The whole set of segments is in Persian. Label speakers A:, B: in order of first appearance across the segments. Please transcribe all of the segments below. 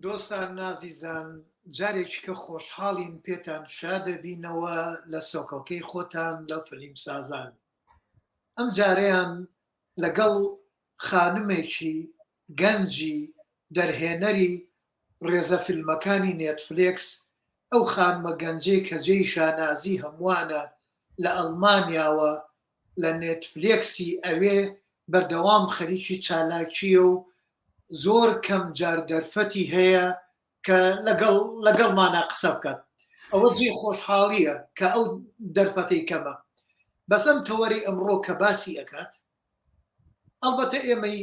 A: دۆستان نازیزان جارێکی کە خۆشحاڵین پێتان شادەبینەوە لە سۆکۆکەی خۆتان لە فلیم سازان. ئەم جارەیان لەگەڵ خانمێکی گەنجی دەرهێنەری ڕێزە فیلمەکانی نێتفلێکس، ئەو خانمە گەنجەی کە جێی شانازی هەمووانە لە ئەڵمانیاوە لە نێتفلێکسی ئەوێ بەردەوام خەریکی چالاکیە و زۆر کەم جار دەرفەتی هەیە کە لەگەڵمانە قسە بکات. ئەوە جێ خۆشحاڵیە کە ئەو دەرفەتەی کەمە. بەسەم تەوەری ئەمڕۆ کە باسی ئەکات، ئەڵبەتە ئێمەی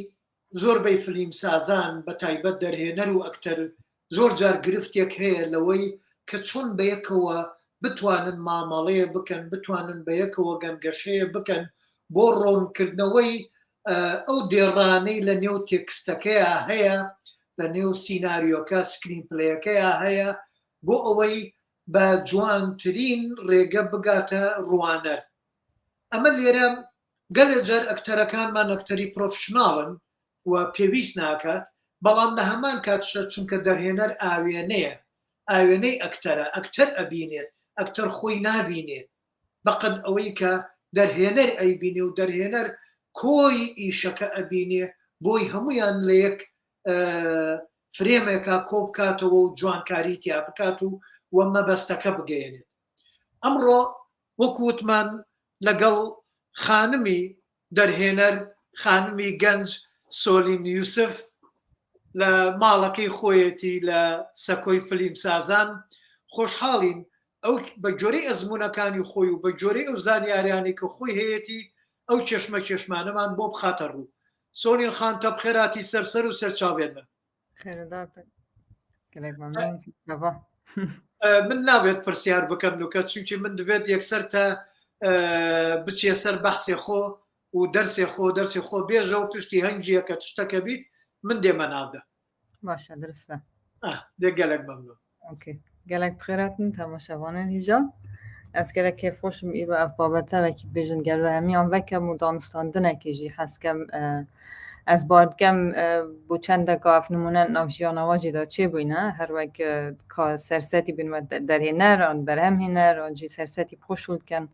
A: زۆربەی فلیم سازان بە تایبەت دەرهێنەر و ئەکتەر زۆر جار گرفتێک هەیە لەوەی کە چۆن بەیەکەوە بتوانن مامەڵەیە بکەن، بتوانن بەیەکەوە گەنگەشەیە بکەن بۆ ڕۆنکردنەوەی ئەو دێڕانەی لە نێو تێکستەکەیە هەیە، لە نێو سیناریۆکە سکرین پلەیەکەیە هەیە، بۆ ئەوەی بە جوانترین ڕێگە بگاتە ڕوانەر. ئەمە لێرە گەلێ جار ئەکتەرەکانمان ئەکتەری پرۆفشناڵن و پێویست ناکات، بەڵام لە هەمان کاتشە چونکە دەرهێنەر ئاوێنەیە، ئاوێنەی ئەکتەرە، ئەکتەر ئەبینێت، ئەکتەر خۆی نابینێت، بەقەد ئەوەی کە دەرهێنەر ئەیبینێ و دەرهێنەر کۆی ئیشەکە ئەبینێ، بۆی هەمویان لە یەک فرێمێکا کۆ بکاتەوە و جوانکاری تیا بکات و وە مەبەستەکە بگەێنێت. ئەمڕۆ وەکووتمان لەگەڵ خانمی دەرهێنەر، خانمی گەنج سۆلین یوسف لە ماڵەکەی خۆیەتی لە سەکۆی فلیم سازان خۆشحاڵین ئەو بە جۆرەی ئەزمونونەکانی خۆی و بە جۆرەی ئەو زانیاریانی کە خۆی هەیەی ئەو چێشمە کێشمانەمان بۆ بخاتە ڕوو. سۆلین خان تە بخێراتی سەرسەر و سەرچاوێنمە. من ناوێت پرسیار بکەم نوکە چونکی من دەبێت یەکسەر تا بچێ سەر بەحسێ خۆ و دەرسێ خۆ بێژە و پشتی هەنگیە کە تشتەکە بیت من دێمە ناودە.
B: باشە درستە
A: دێ گەلێک مەمنون.
B: گەلێک بخێراتن تەماشاوانان هیجا ez gelek kêfxweşim îro ev babete wekî bêjin gel ve hemiyan vekem û danistandinekê jî hezkem ez bardikem bû çendeka ev nimûne nav jiyana we jî da çêbûyne her wek ka sersetî bîn we derhêner an berhemhêner an jî sersetî xweşûl dikin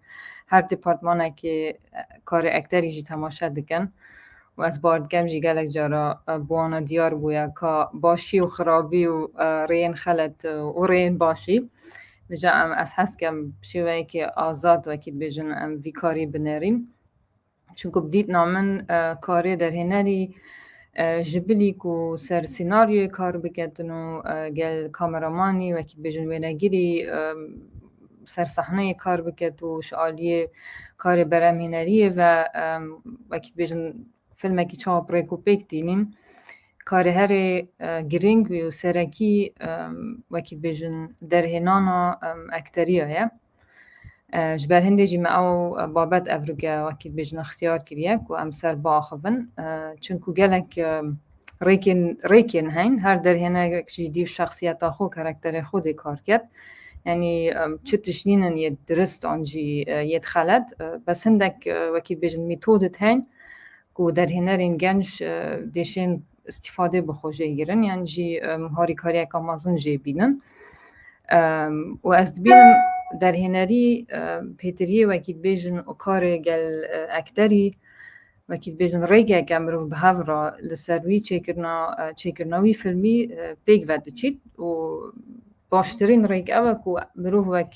B: her dîpartmanekê karê ekterî jî temaşe dikin û ez bardikem jî gelek cara bi wan diyar bûye ka başî û xirabî û rêyên xelet û rêyên başî Vêca em ez hezkem şêweyekê azad wekî bêjin em vî karî binêrîn. Çunku bi dîtna min karê derhênerî ji bilîk û ser sînaryoyê kar biketin û gel kameramanî wekî bêjin wênegirî ser sehneyê kar biket û ji aliyê karê berhemhêneriyê ve wekî bêjin filmekî çawa pirêk û pêk dînîn karê herê giring û serekî wekî bêjin derhênana ekteriya ye. Ji ber hindê jî me ew babet evrike wekî bêjin ixtiyar kiriye ku em ser biaxivin çunku gelek rêkên heyn her derhênek jî dîv şexsiyeta xwe karakterê xwe dê kar ket. Yani çi tiştînin yê dirist an jî yê xelet bes hindek wekî bêjin mîtodit heyn ku derhênerên genç dêşên استفاده بخوجه گیرن یعنی جی هاری کاری کامازن جی بینن و از بینم در هنری پیتریه وکی بیجن و کار گل اکتری وکی بیجن ریگه کمرو به هفرا لسروی چیکرناوی فیلمی پیگ ود چید و باشترین ریگ اوه کو مروف وک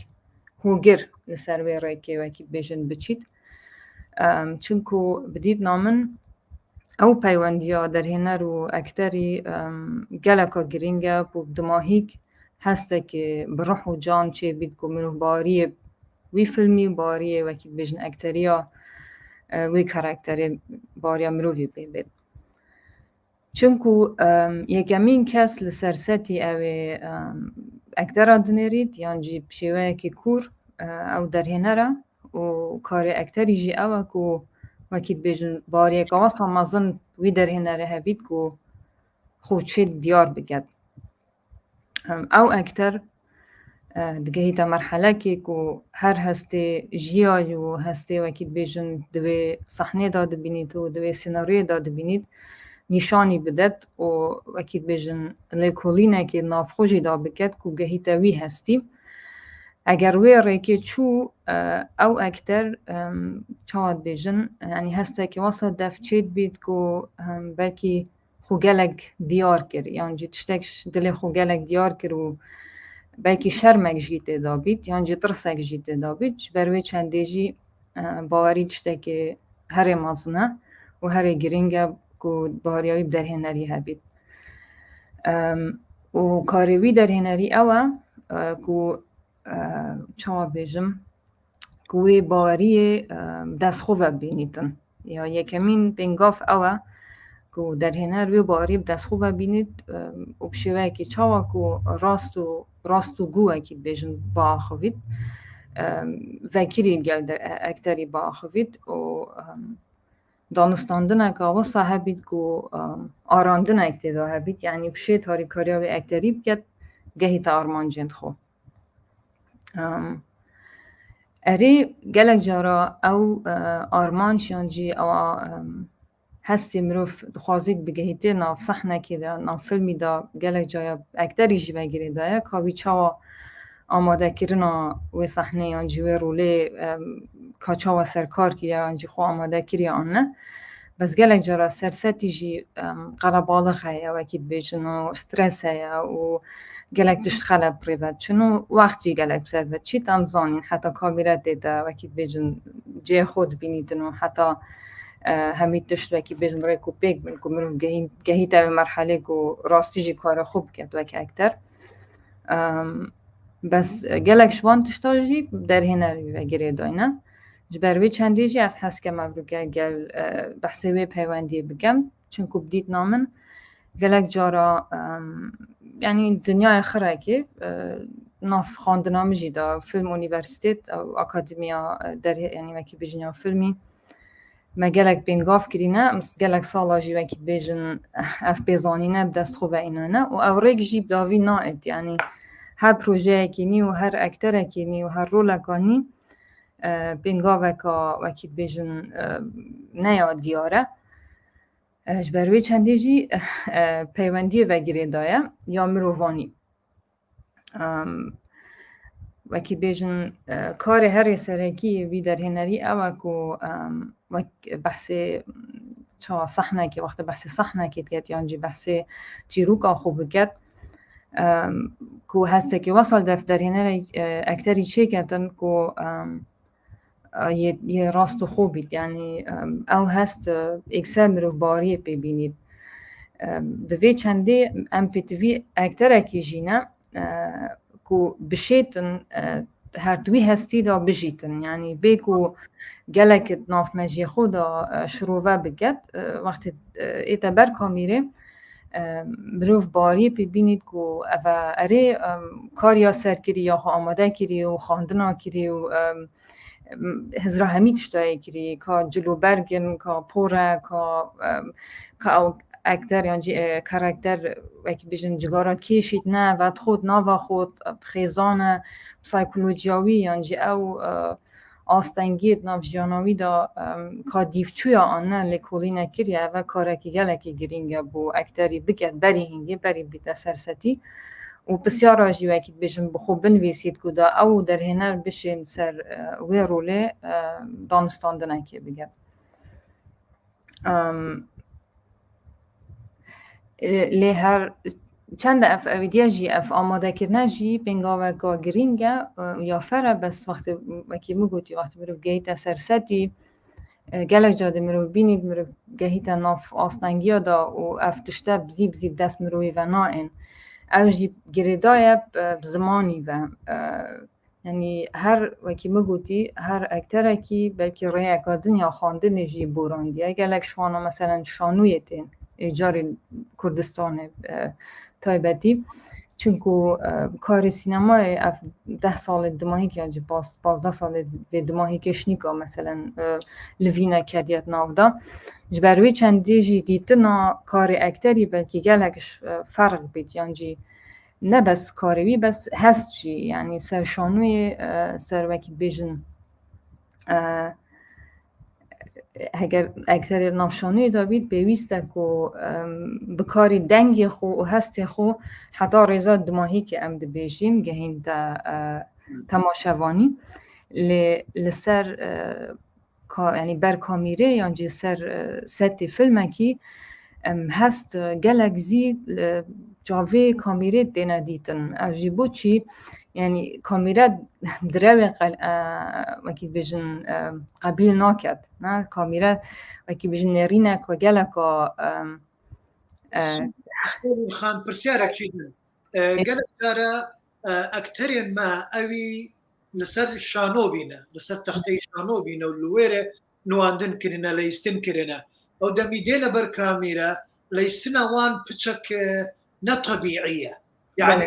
B: هوگر لسروی ریگه وکی بیجن بچید چونکو بدید نامن ئەو پەیوەندیە دەرهێنەر و ئەکتەری geleka giring e û dimahîk hestekê bi rih û can çêbît ku mirovbariyê wî filmî bariyê wekî bêjin ekteriya wî karakterê bariya mirovî pê bêt. Çunku yekemîn kes li ser setî ew ê ektera dinêrît yan jî bi şêweyekî kûr ew derhêner e û karê ekterî jî ew e ku wekî bêjin bariyeka wasa mezin wî derhênerê hebît ku xwe çê diyar biket. Ew ekter digehîte merhelekê ku her hestê jiyayî û hestê wekî bêjin di wê sehnê da dibînît û di wê sînaryoyê da dibînît نیشانی بدد و وکید بیجن لیکولینه که نافخوشی دا بکد که گهیتوی هستیم اگر وی ریکی چو او اکتر چاواد بیجن یعنی هسته که واسه دفچید بید که بلکی خوگلک دیار کر یعنی جی تشتکش دل خوگلک دیار کر و بلکی شرمک جیته دا بید یعنی جی ترسک جیته دا بید بروی چنده جی باوری تشتک هر مازنه و هر گرینگه که باوریوی در هنری هبید و کاروی در هنری اوه که چه بیجم که باوری دست خوب بینیدن یا یکمین بینگاف اوه که در هنر وی باوری دست خوب بینید و بشیوه که چه که راست و گوه که بیجن با خوید وکیری گل در اکتری با خوید و دانستاندن که آوا صاحبید که آراندن اکتدا هبید یعنی بشه تاریکاریا و اکتری بگد گهی تا آرمان جند خو اری گلک جارا او آرمان شانجی او هستی مروف خوازید بگهیده ناف صحنه که دا ناف فیلمی دا گلک جایا اکتری جی بگیره دایا که چاوا آماده کرنا و صحنه یانجی و روله که چاوا سرکار که یانجی خو آماده کری آنه بس گلک جارا سرستی جی قلبالخ هیا وکید بیجن و استرس هیا و گلک دشت خلب پریود چنو وقتی گلک بسرود چی تام زانین حتی کامیرت دیده وکید بیجن جه خود بینیدن و حتی همید دشت وکی بیجن ریکو پیک بین که مروف گهی تا مرحله که راستی جی کار خوب کرد وکی اکتر بس گلک شوان تشتا جی در هنری وگیره داینه جبروی چندی جی از هست که مفروکه گل بحثی وی پیوندی بگم چون که بدید نامن گلک جارا یعنی دنیای خره که ناف خواندنامه جی دا فیلم اونیورسیتیت او اکادمیا در یعنی وکی بیجن فیلمی ما گلک بینگاف کرینه مست گلک سالا جی وکی بیجن اف بیزانینه بدست خوبه اینانه و او ریک جیب داوی ناید یعنی هر پروژه کنی و هر اکتر کنی و هر رول کنی بینگاف وکی بیجن نیا دیاره جبروی چندی جی پیوندی وگیره دایه یا مروانی وکی بیجن کار هر سرکی وی در هنری اوه که بحث چه صحنه که وقت بحث صحنه که یعنی بحث جیروکا خوب کرد که هسته که وصل در هنری اکتری چه کردن که یه راست خوبید یعنی او هست اکسر مروف باری ببینید به وی چنده ام پی تی وی اکتر اکی جینه که بشیتن هر دوی هستی دا بجیتن یعنی بگو گلک ناف مجی خودا شروعه بگد وقتی ایتا بر کامیره مروف باری ببینید که اره کاریا سر کری یا آماده کری و خواندنا کری و هزرا همید شتایی کری که جلو برگن که پوره که او اکتر یعنی کاراکتر وکی بیشن جگارا کیشید نه و خود نوا خود خیزان سایکولوژیاوی یعنی او آستنگید ناف جانوی دا که دیفچویا آنه لکولی نکریه و کارکی گلکی گرینگه بو اکتری بگد بری هنگی بری بیده سرستی و بسیار راجی وکی بیشن بخوب بنویسید که دا او در هنر بشین سر وی روله دانستاندنه که بگد لی هر چند اف اویدیا جی اف آماده کرنه جی بینگاوه که گرینگه یا فره بس وقتی وکی مگوتی وقتی مروف گهیت سرستی گلک جاده مروف بینید مروف گهیت ناف آستنگیا دا و اف تشته بزیب دست مروی و نائن او جی گریدای بزمانی و یعنی هر وکی مگوتی هر اکتر کی بلکه رای اکادن یا خانده نجی بوراندیه گلک شوانا مثلا شانویتین ایجار کردستان تایبتی چونکو کار سینمای 10 سال دماهی که یعنی 15 سال دماهی کشنیکا مثلا لوینا کدیت ناودا جبروی چندی جی دیتنا کار اکتری بلکه گلکش فرق بید یعنی نه بس کاروی بس هست چی یعنی سرشانوی سر وکی بیجن هەگەر ئەکتەرێ ناوشانوی دابیت پێویستە و بکاری دەنگی خۆ و هەستی خۆ حتا ڕێزا دماهیکە ئەم دەبێژیم گەهینتە تەماشەوانی لەسەر ینی بەر کامیرێ یانجی سەر سەتی فیلمێکی هەست gelek zî cavê kamerê têne dîtin ev jî boçî yanî kamîre direvê wekî bêjin qebîl naket kamîre wekî bêjin nêrînek ve geleka
A: خان پرسیارێکی din gelek jare ekterên me evî li ser şano bîne li ser texteyê şano bîne û li wêre nûandin kirine leyîstin kirine ew demî dêne ber kamîre leyîstina wan piçek netebîî ye yani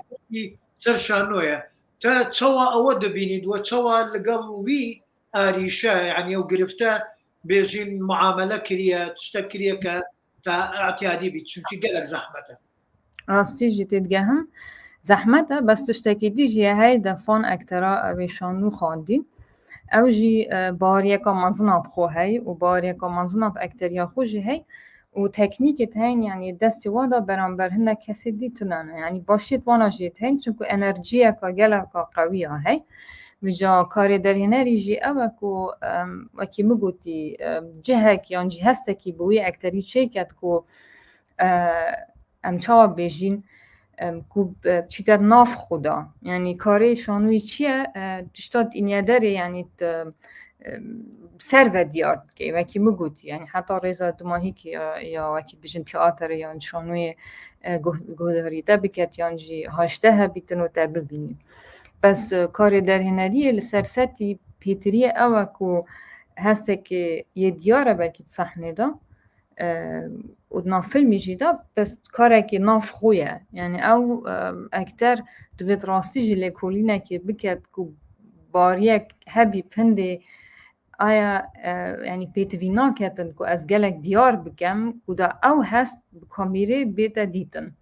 A: ser şanoye te çawa ewe dibînî we çawa li gel wî arîşe yani ew girifte bêjin muamele kiriye tiştek kiriye ke te etiyadî bît çünkü gelek zehmet e
B: rastî jî têdgehin zehmet e bes tiştekî dî jî ye hey defan ektera evê şanû xwandî ew jî bariyeka mezin ab xwe hey û bariyeka mezin ab ekteriya xwe jî hey û teknîkê heyên yani destê wa da beramber hinek kesê dî tune yani başiyê wana jî heyên çünkü enerjiyeka geleka qewiya hey vîja karê derhênerî jî ew e ku wekî min gotî cihek yan jî hestekî bi wî ekterî çêket ku em çawa bêjîn ku çîte nav xwe da yani karê şanûyî çi ye tişta dîniye derê yani ser ve diyar bike wekî min gotî yani heta rêza dimahîkê ya wekî bêjin teaterê yan şanûyê guhdarî te biket yan jî haşte hebîtin û te bibînî bes karê derhêneriyê li ser setî pêtiriye ew e ku hestekê yê diyar e belkî di sehnê de û nav filmê jî de bes karekî nav xwe ye yani ew ekter divêt rastî jî lêkolînekê biket ku bariyek hebî pindê aya yani pêtivî naketin ku ez gelek diyar bikem û da ew hest bi kamîrê bête dîtin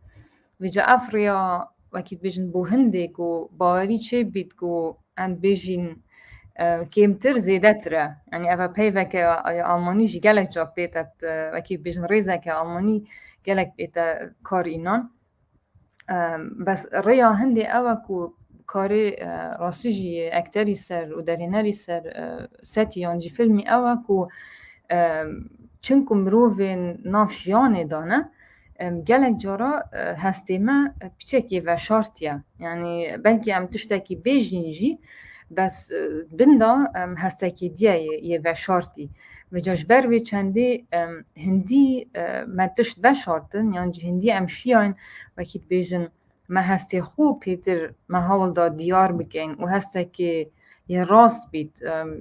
B: vîca ev rêya wekî bêjin bo hindê ku bawerî çêbît ku em bêjîn kêmtir zêdetir e yani ev peyveke Almanî jî gelek ca pête wekî bêjin rêzeke Almanî gelek pête kar înan bes rêya hindê ew e ku karê rastî jî ekterî ser û derhênerî ser setî yan jî filmî ew e ku çinku mirovên nav jiyanê de ne gelek cara hestê me piçekê veşartiye yani belkî em tiştekî bêjîn jî bes binda hestekî diye yê veşartî vêca ji ber vê çendê hindî me tişt veşartin yan jî hindî em şiyan wekî dibêjin me hestê xwe pêtir me hewl da diyar bikin û hestekê yê rast bît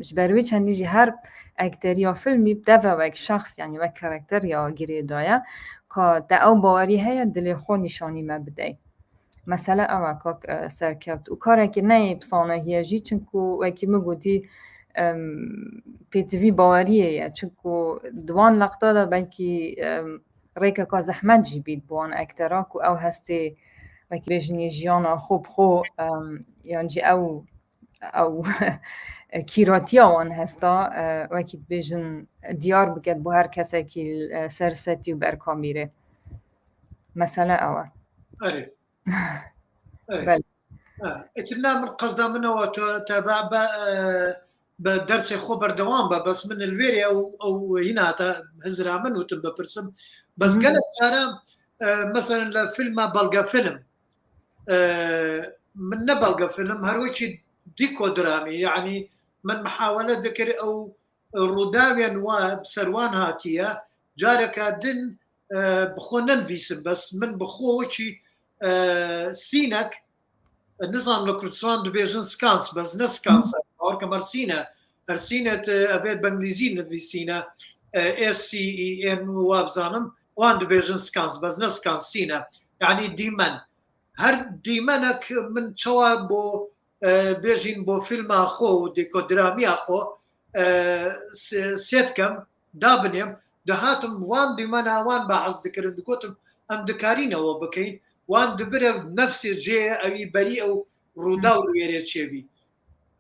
B: ji ber wê çendê jî her ekteriya filmî deve wek şexs yani wek karakter ya girê daye ka te ew bawerî heye dilê xwe nîşanî me bide mesele ew e kak serkeft û karekî neyê pisanehiye jî çinku wekî min gotî pêtivî baweriyê ye çinku di wan leqta da belkî rêkeka zehmet jî bît bi wan ektera ku ew hestê wekî bêjin yê jiyana xwe bi xwe yan jî ew kîratiya wan hesta wekî dibêjin diyar biket bo her kesekî ser setî û ber kamîrê mesele ew e
A: اتنا من قصدا منه وتابع بدرسي خو بردوام بس من الويري او هنا هزرا منه تبى برسم بس قالت انا مثلا فيلم بلقى فيلم من نبلغ فيلم هروشي ديكو درامي يعني من محاولة ذكر او روداوين وبسروان هاتية جارك دن بخو ننفيسم بس من بخو وشي سينك نظام لكردستان دبيجن سكانس بس نسكانس اور كمر سينا ارسينة ابيت بانجليزي نفيسينا اس سي اي ان وابزانم وان دبيجن سكانس بس نسكانس سينا يعني ديمن هر ديمنك من شوا بو بيجين بو فيلم اخو ديكو درامي اخو سيتكم دابنيم دهاتم وان ديمنا وان بعض ذكر دكوتم ام دكارينا وبكين وان دبره نفسي جي اوي بري او روداو ويري تشبي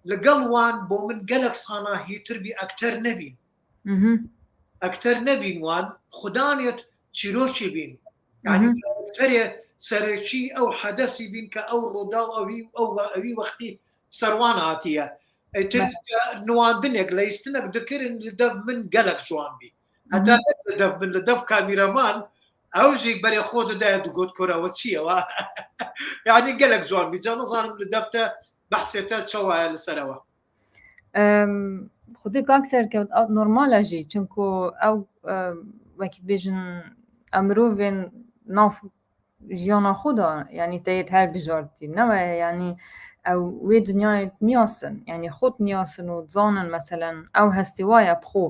A: لقل وان بو من قلق صانا هي تربي اكتر نبي ئەکتەر نەبین وان خوددانێت چیرۆکی بین یعنی تەرێ سەرەکی ئەو حەدەسی بین کە ئەو ڕوودا ئەوی وەختی سەروان هاتیە نواندنێک لە ئیستنەک دەکردن لە دەف من گەلک جوان بی هەتا من لە دەف کامیرەمان ئەوژێک بەرێ خۆ دەدایە دوگوت کۆرەوە چیەوە یعنی گەلک جوان بی جا نەزانم لە دەفتە بەحسێتە چاوایە لەسەرەوە
B: خودی کاک سەرکەوت نۆرمالە ژی چونکو ئەو وەکی بێژن ئەمرۆڤێن ناف ژیانە خۆدا یعنی تەیت هەر بژارتی نەوە یعنی ئەو وێ دنیایت نیاسن یعنی خۆت نیاسن و زانن مەسەلەن ئەو هەستی وایە بخۆ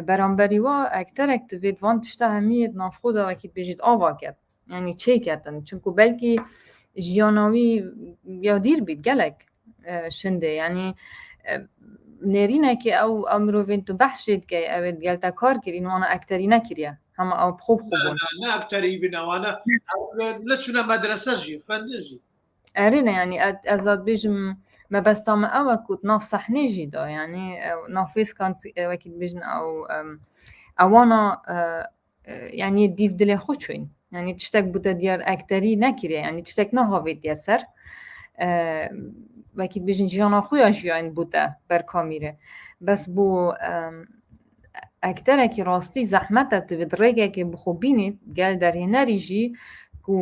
B: بەرامبەری وا ئەکتەرێک دوێت وان تشتە هەمیت ناف خۆدا وەکی بێژیت ئاوا کرد یعنی چێکەتن چونکو بەلکی ژیاناوی یادیر بیت گەلک شندێ یعنی نێرینێکی ئەو ئەمرۆڤێن تو بەحشێت کە ئەوێت گەلتە کار کردین وانە ئەکتەری نەکردە هەمە ئەو بخۆ بخۆبوون
A: ئەکتەری بنەوانە نەچونە مەدرسەژی خوێندژی
B: ئەرێنە ینی ئەزاد بێژم مەبەستامە ئەوە کوت ناف سەحنێژی دا ینی نافێسکان وەکی بێژن ئەو ئەوانە ینی دیف دلێ خۆ چوین ینی تشتێک بوتە دیار ئەکتەری نەکردە ینی تشتێک نەهاوێت دیە سەر وەکی بێژن ژیانە خۆیان ژیان بوتە بەر کامیرە بەس بۆ ئەکتەرێکی ڕاستی زەحمەتە توێت ڕێگێکی بخۆبینیت گەل دەرهێنەریژی و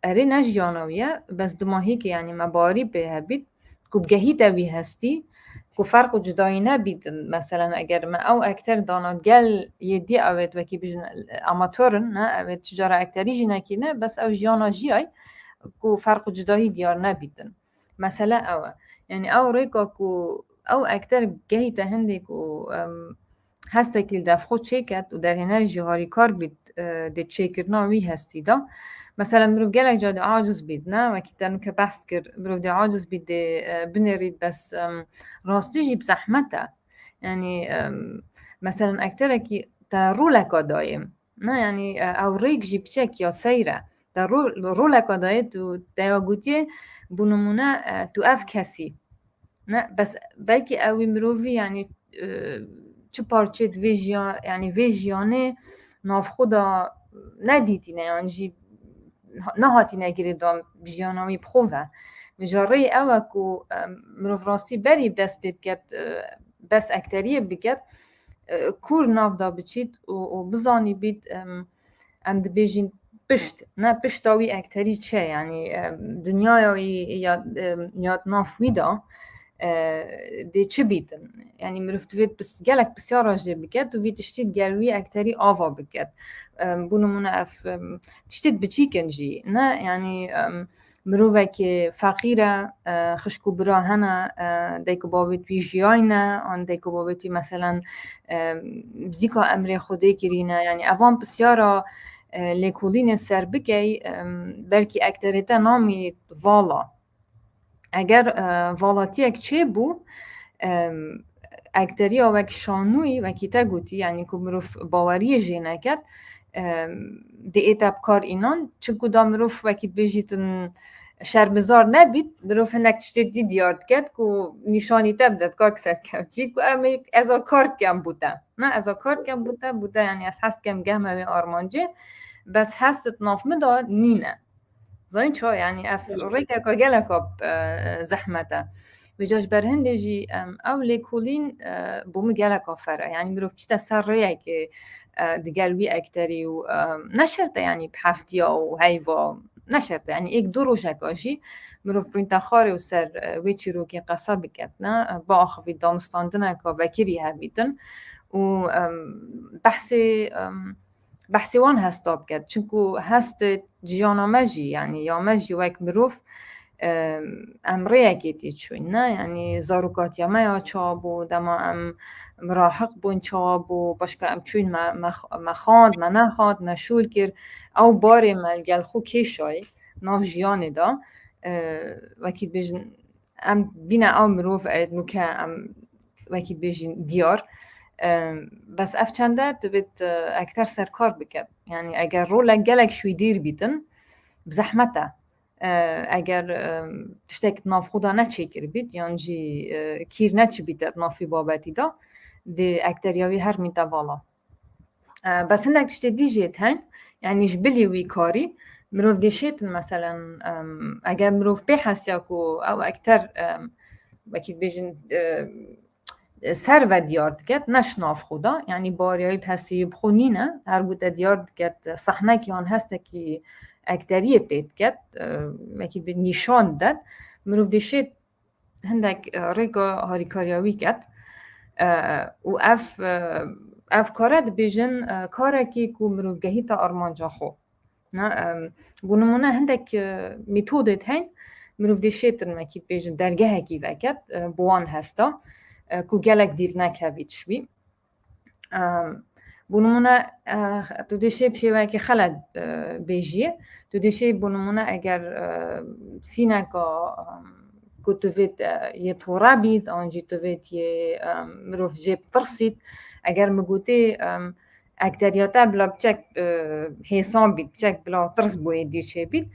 B: ئەرێ نەژیانەویە بەس دماهیکە ینی مەباری پێ هەبیت کو بگەهیتەوی هەستی کو فەرق و جدایی نەبیتن مەسەلەن ئەگەرمە ئەو ئەکتەر دانا گەل یێدی ئەوێت وەکی بژن ئەماتۆرن نە ئەوێت تجارە ئەکتەریژی نەکینە بەس ئەو ژیانە ژیای کو فەرق و جدایی دیار نەبیتن مەسەلە ئەوە یعنی ئەو ڕێکا کو ئەو ئەکتەر گەهیتە هەندێک و هەستێکی دەفخۆ چێکەت و دەرهێنەری هاری کار بیت دێ چێکردناوی هەستیدا مثلا مرۆڤ gelek جا عاجز بیت نه وەکی تەنو کە بەحث کرد مرۆڤ دێ عاجز بیت دێ بنێریت بەس ڕاستیژی بزەحمەتە ینی مثلا ئەکتەرێکی تا ڕوولەکە دایم نه ینی ئەو ڕێکژی بچێک یا سەیرە تا ڕوولەکە دایێت و دەیوا گوتیێ بۆ نمونە تو ئەف کەسی نه بەس بەلکی ئەوی مرۆڤی ینی چ پارچێت ینی vê jiyanê navxwe nedîtîne yan jî nehatîne girêda jiyana wî bi xwe ve mijareyê ew e ku mirov rastî berî dest pê biket bes ekteriyê biket kur nav da biçît û bizanî bît em dibêjin pişt ne pişta wî ekterî çi yanî dinyaya wî ya nav wî da dê çi bîtin yanî mirov divêt gelek pisyara jê biket û vî tiştît gel wî ekterî ava biket bû nimûne ev tiştît biçîkin jî ne yanî mirovekî feqîr e xişk û bira hene deyku babêt wî jiyayne an deyku babêt wî meselen bzîka emrê xwedê kirîne yanî evan pisyara lêkolînê ser bikey belkî ekterê te namînît vala eger valatiyek çêbû ekteriya wekî şanûyî wekî te gotî yanî ku mirov baweriyê jê neket dê te bi kar înan çunku da mirov wekî dibêjîtin şerbizar nebît mirov hinek tiştê dî diyar diket ku nîşanî te bide dikar serkevçî ku em ez a kar dikem bû te ne ez a kar dikem bû te yanî ez hes dikem gehme wê armancê bes hestit nav min da nîne زين شو يعني اف ريكا geleka زحمته بجاش برهندي جي او ليكولين بوم geleka فرا يعني مروف بشتا سر ريك دقال وي اكتري و نشرت يعني بحفتيا وهيفا نشرت يعني ايك دروشك اشي مروف برينتا خاري وسر ويتشي روكي قصاب كتنا باخ في دانستاندنا كوكيري هابيتن و بحثی وان هستاب کرد چونکو هست جیانا مجی یعنی یا مجی وک مروف امره اکیتی چون نه یعنی زاروکات یا میا چابو دما ام مراحق بون چابو باشکه ام چون مخاند منخاند مشول کر او باری ملگل خو کشای ناف جیانی دا وکی بیجن ام بینه او مروف اید نوکه ام وکی بیجن دیار بس اف چنده دبیت اکتر سرکار بکد یعنی اگر رولک گلک شوی دیر بیتن بزحمته اگر تشتک ناف خدا نچی کر بیت یعنی جی کیر نچی بیتد نافی بابتی دا دی اکتریاوی هر میتا والا بس هندك تشتي دي جيت هين يعني جبلي ويكاري مروف ديشيت مثلا اگر مروف بحث ياكو او اكتر اكيد بيجن سر و دیار دکت نشناف خودا یعنی باریایی پسی بخونینه هر بود دیار دکت صحنه که آن هسته که اکتریه پید کت مکی به نشان داد مروف دیشید هندک ریگا هاریکاریاوی کت و اف کارت بیجن کاره که کو مروف گهی تا آرمانجا خو بونمونه هندک میتودت هین مروف دیشید مکی بیجن درگه کی وکت بوان هستا کو گلک دیر نکوید شوی بونمونه تو دیشه بشه که خلد بیجیه تو دیشه بونمونه اگر سینکا کتوید یه تورا بید آنجی توید یه مروف جیب ترسید اگر مگوتی اکتریاتا بلا بچک حسان بید بچک بلا ترس بوید دیشه بید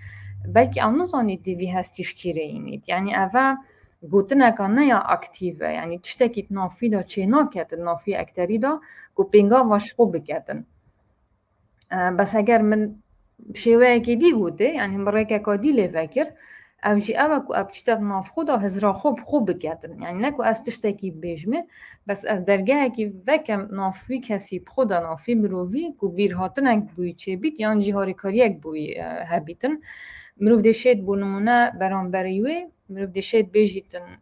B: بلکه اون نزانید دیوی هستیش کیره اینید یعنی اول گوتنه که نه یا اکتیوه یعنی تشتکیت نافی دا چه ناکتن نافی اکتری دا گو پینگا واشقو بکتن بس اگر من شوه که دی گوته یعنی مرای که دی لیفکر او جی او که اب چیتت ناف خودا هزرا خوب بکتن یعنی نکو از تشتکی بیجمه بس از درگاه که وکم نافی کسی بخودا نافی مرووی گو بیرهاتن بوی چه بیت یعنی جی هاری کاریک بوی هبیتن مروف دیشید بونمونه برانبریوه مروف دیشید بیجیتن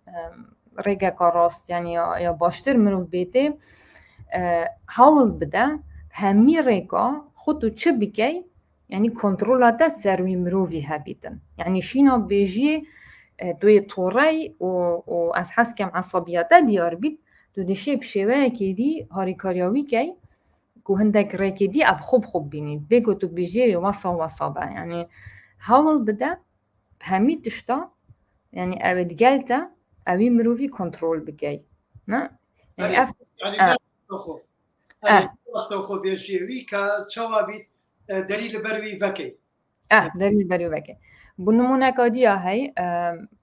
B: ریگه که راست یعنی یا باشتر مروف بیته حاول بده همی ریگه خودتو چه بکی یعنی کنترلاته سروی مروفی هبیتن یعنی شینا بیجی دوی طوری و از حس کم عصابیاته دیار بید دو دیشه بشوه که دی هاری کاریاوی که که هندک ریگه دی اب خوب بینید بگو تو بیجی واسا با یعنی حاول بده همی تشتا یعنی اوید گلتا اوی مروفی کنترول بکی نه
A: یعنی خو اصلا خو بیجیوی که چوا بید دلیل بروی وکی
B: دلیل بروی وکی بنمونه کادیا هی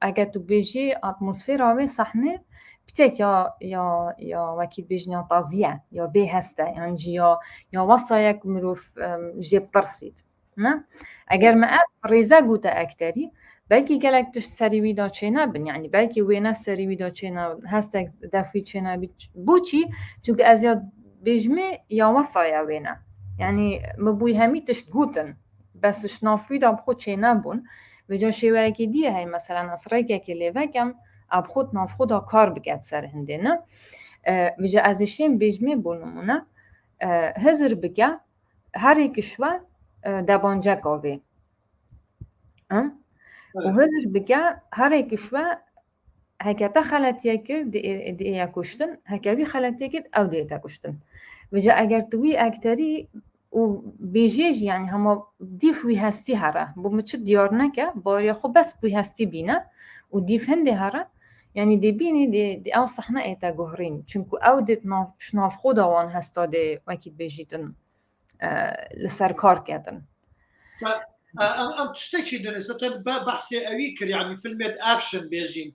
B: اگر تو بیجی اتمسفیر آوی صحنه بتک یا وکیل بیجنیا تازیه یا به هسته یعنی یا واسا یک مروف جیب ترسید نه اگر ما ریزه گوته اکتری بلکه گلک تش سریوی دا چه نبن یعنی بلکه وینه سریوی دا چه نبن هست دفعی چه نبید بوچی چونکه از یاد بجمه یا وصایا وینه یعنی مبوی همی تش گوتن بس شنافوی دا بخود چه نبون و جا شوه که دیه های مثلا از ریگه که لیوه کم اب خود ناف خود ها کار بگد سر هنده نه و جا ازشیم بجمه بونمونه هزر بگه هر یک شوه دبانجه گاوه و هزر بگه هر یک شوه هکتا خلطیه کرد دیگه کشتن هکوی خلطیه کرد او دیگه کشتن و جا اگر توی اکتری و بیجیج یعنی همه دیفوی هستی هره بو مچه دیار نکه باریا خب بس بوی هستی بینه و دیف هنده هره یعنی دی بینی دی او صحنه ایتا گهرین چونکو او دیت شناف خود وان هستا دی وکید بیجیتن لسر کار کردن
A: ام تشتكي دنيس بحثي اويكر يعني فيلم اكشن بيجين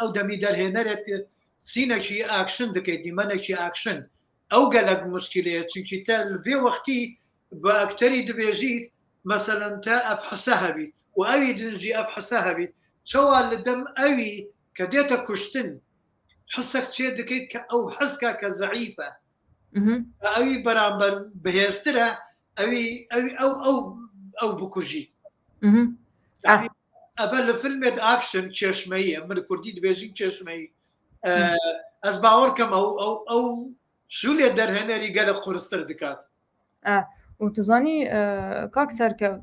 A: او دمي در هنرت سينكي اكشن دكي دي منكي اكشن او قالك مشكله تشي تال في وقتي باكتري دبيجيت مثلا تا افحسها بي واوي دنجي افحسها بي شو الدم اوي كديتا كشتن حسك شي دكيت او حسك كزعيفه اوي برامبر بهستره اوي او بكوجي يعني قبل فيلم اكشن چشمه‌ای من کردی دبیجی چشمه‌ای از باور کم او شولی در هنری گل خورستر دکات
B: و تو زانی کاکسر که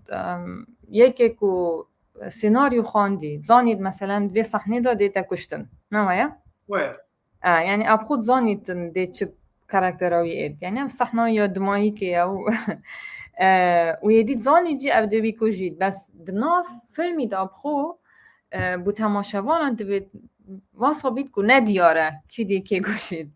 B: یکی کو سیناریو خواندی زانید مثلا دوی صحنه دا دیتا کشتن نمایا؟ یعنی اب خود زانید دیت چه کاراکتراوی اید یعنی اب صحنه یا دمایی که او و یدید زانی جی او دوی کجید بس دناف فیلمی دا بخو بو تماشاوان دوی واسا بید که ندیاره کی دی که کجید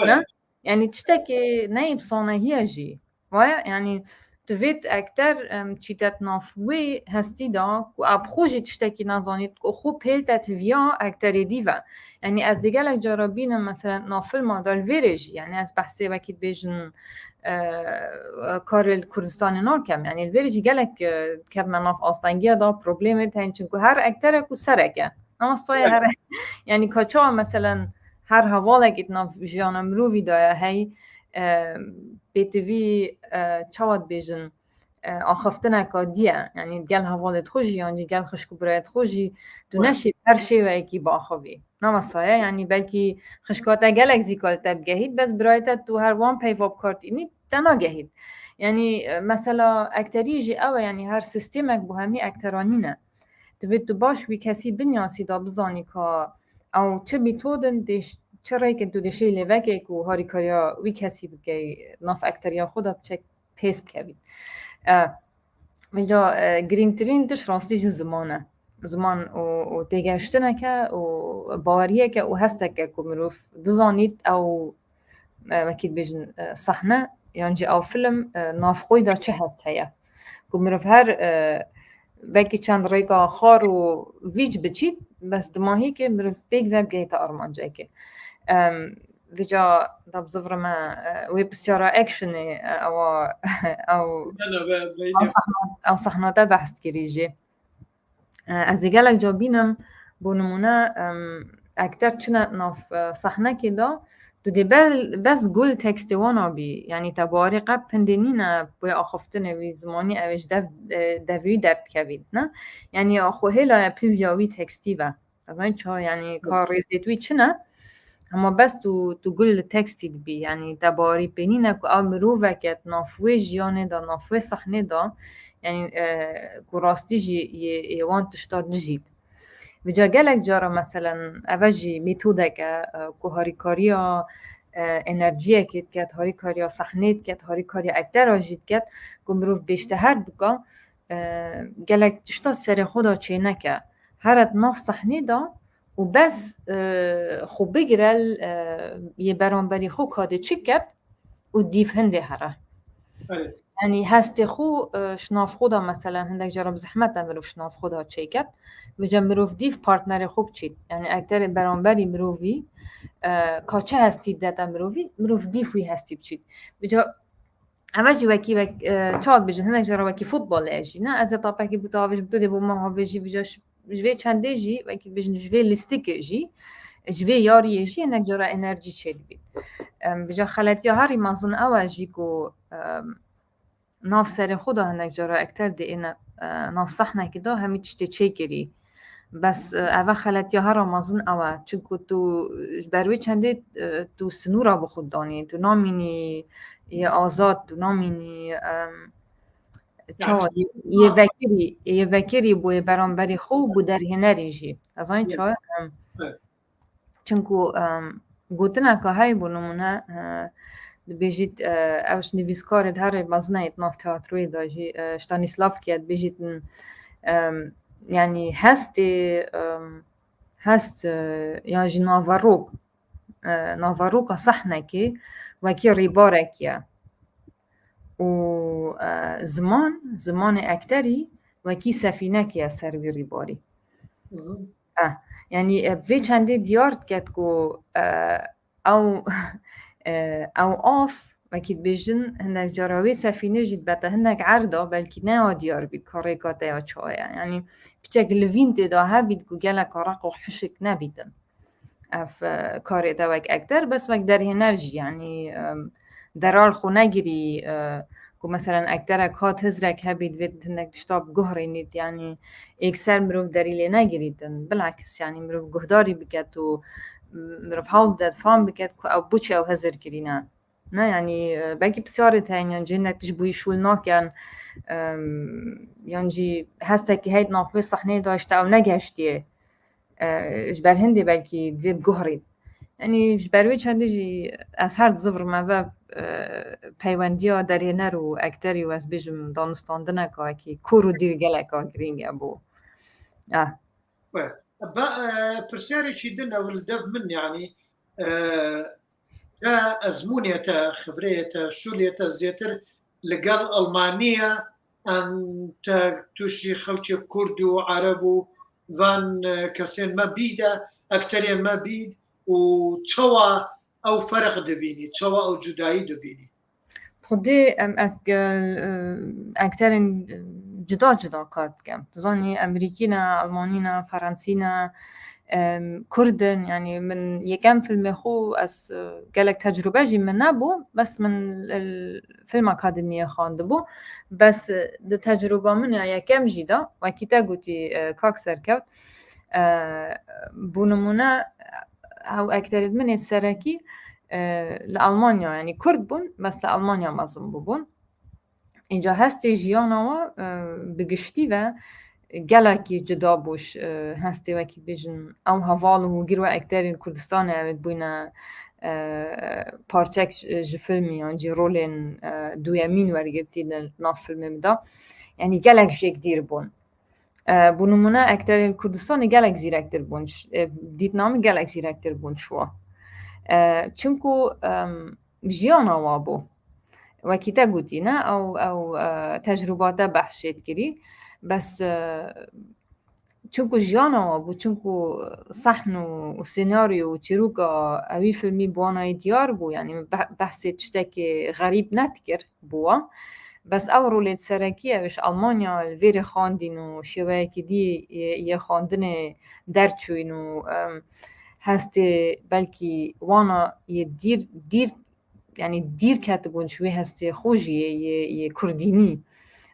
B: نه؟ یعنی چطه که نیب صانهیه جی وای یعنی تفيت أكتر تشيتات نافوي هستي دا وأبخوجي تشتكي نظانيت وخو بهلتات فيا أكتر ديفا يعني أز ديجالك جربين مثلا نافل ما دار فيرج يعني أز بحسي وكيد بيجن كار الكردستان ناكم يعني الفيرج جالك كرنا ناف أصلاً دا بروبليمة هين چنكو هر أكترك وسركه أما الصايا هر يعني كاتشا مثلا هر هوالك ناف جانا مروفي دا هاي بيتفي چاوت بيجن آخفتنا كادية يعني ديال هوالت خوجي يعني ديال خشكو برايت خوجي دونشي هر شيء ويكي باخوي نما صايا يعني بلكي خشكاتا جالك زيكالتا بجهيد بس برايتا تو هر وان باي فوب كارت إني تنا جهيد يعني مثلا أكتريجي أو يعني هر سيستمك بهمي أكترانينا تبي تباش وكاسي بنياسي دا بزاني كا أو تبي تودن ديش چرای که تو دشی لوگه کو هاری کاریا وی کسی بگی ناف اکتریا خدا بچک پیس بکوید وجا گرین ترین دش راستی جن زمان و تگشتنه که و باوریه که و هسته که کو مروف دزانید او وکید بیجن صحنه یعنی او فیلم ناف خوی دا چه هست هیا کو مروف هر بلکه چند ریگا خار و ویج بچید بس دماهی که مروف بیگ وب گیت آرمان جای که وجا دب زفر ما ويب سيارة أكشن أو صحنة بحث كريجي أزيجالك جابينم بونمونا أكتر كنا ناف صحنة كده تودي بس قول تكست وانا بي يعني تباري قب بندنينا بي أخفتنا في زماني أوش دفي درد كبيدنا يعني أخو هلا بيفياوي تكستيفا طبعا شو يعني كار ريزيتوي كنا اما بس تو تقول تكستي بي يعني تباري بينينك او مروفك نافوي جيانه دا نافوي صحنه دا يعني كراستي جي يوان تشتاد جيد بجا جالك جارة مثلا اوجي ميثودك كهاري كاريا انرژیه کت هاری کاریا صحنه کت هاری کاریا اکتر جید کت گمروف بیشتر بکا جالك تشتاد سر خدا چه نکه هرت ناف صحنه دا و بس خوب بگیرل یه برانبری خو کاده چکت و دیف هنده هره يعني هستی خو شناف خودا مثلا هندک جرام زحمت مروف شناف خودا چکت بجا مروف دیف پارتنر خوب چید يعني اکتر برانبری مروفی کاچه هستی داتا مروف دیفوی هستی بچید بجا همش وکی چاد بجا هندک جرام وکی فوتبال اجی نه از طابقی کی بتاویش بتوده بو ما بجی بجاش جوی چنده جی وکی بجن جوی لیستیک جی جوی یاری جی هندک جرا انرژی چید بید بجا خلطی هاری مازن اواجی کو ناف سر خدا هندک جرا اکتر دی این ناف صحنه که دا همی تشتی چه کری بس اوه خلطی ها را مازن اوه چونکو تو بروی چنده تو سنورا بخود دانی تو نامینی یه آزاد تو نامینی یه وکری بوی برانبری خوب بو در هنری جی از این چای چونکو گوتنه که های بو نمونه بيجيت اوش نویسکار هر مزنه اتناف تئاتروی داجی شتانیسلاف کیت بيجيت يعني هست يعني نافاروك صحنه كي وكي ريباركيا و زمان اكتري وكي سفينه كي سروي ريباري يعني في چنده دیارد کد کو او آف وكيد بيجن هناك جراوي سفينة جد بتا هناك عرضة بلكي نا ديار بكاريكاتا يا چايا يعني بشكل فين تدا هبيد جالا كارق وحشك نبيدن اف كاري تاوك اكتر بس مقدر هنرجي يعني درال خو نجري كو مثلا اكتر كات هزرك هبيد فيد هناك تشتاب جهرينيت يعني اكسر مروف داريلي نجريدن بالعكس يعني مروف جهداري بكت و مروف حاول داد فام بكت او بوچه او هزر كرينا نه يعني بلكي بسيارة يعني جنك تجبوي شول ناكن يعني هستك هيد نافوي صحنه داشت او نگشتيه اجبر هندي بلكي فيد جهريد يعني اجبروي چندجي از هر زفر ما پیوندیا در هنر و اکتری و از بجم دانستاندنه که کورو دیر گلکا گرینگ ابو
A: پرسیاری چی دن اول دب من يعني جا ازمونية خبرية شولية زيتر لەگەڵ ئەڵمانیە ئەن تووشی خەڵکی کورد و عەرەب و وان کەسێن مەبیدا ئەکتەرێن مەبید و چەوە ئەو فەرق دەبینی چەوە ئەو جودایی دەبینی
B: خودی از اکترین جدا جدا کار بکەم زانی ئەمریکینە ئەڵمانینە فەڕەنسینە کوردن يعني من یەکەم فیلمی خۆ ئەس gelek تەجروبەژی من نەبوو بەس من فیلم ئەکادمیە خواندبوو بەس di تەجروبە منە یەکەم ژیدا وەکی te گوتی کاک سەرکەوت بۆ نمونە ئەو ئەکتەرێت منێ سەرەکی لە ئەڵمانیا ینی کورد بوون بەس لە ئەڵمانیا مەزم بوون اینجا هەستی ژیانەوە بگشتی و gelekî cida bûş hestê wekî bêjin ew heval û gîr we ekterên Kurdistanê evet bûne parçek ji filmê yan cî rolên duyemîn wergirtî nav filmê da yanî gelek jêk dîr bûn bû nimûne ekterên Kurdistanê gelek zîrektir bûn dîtnamê gelek zîrektir bûn şwa çunku jiyana wa bû wekî te gotî ne ew tecrûba te behşêt kirî بس چونکو جیانا بو چونکو صحن و سيناريو و چیروکا اوی فیلمی بوانای دیار بو یعنی بحثی تشتکی غریب نتکر بوا بس او رولیت سرکی اوش المانیا الویر خواندین و شوه که دی یه خواندن درچوین و هستی بلکی وانا یه دیر یعنی دیر کتبون شوی هستی خوشیه یه کردینی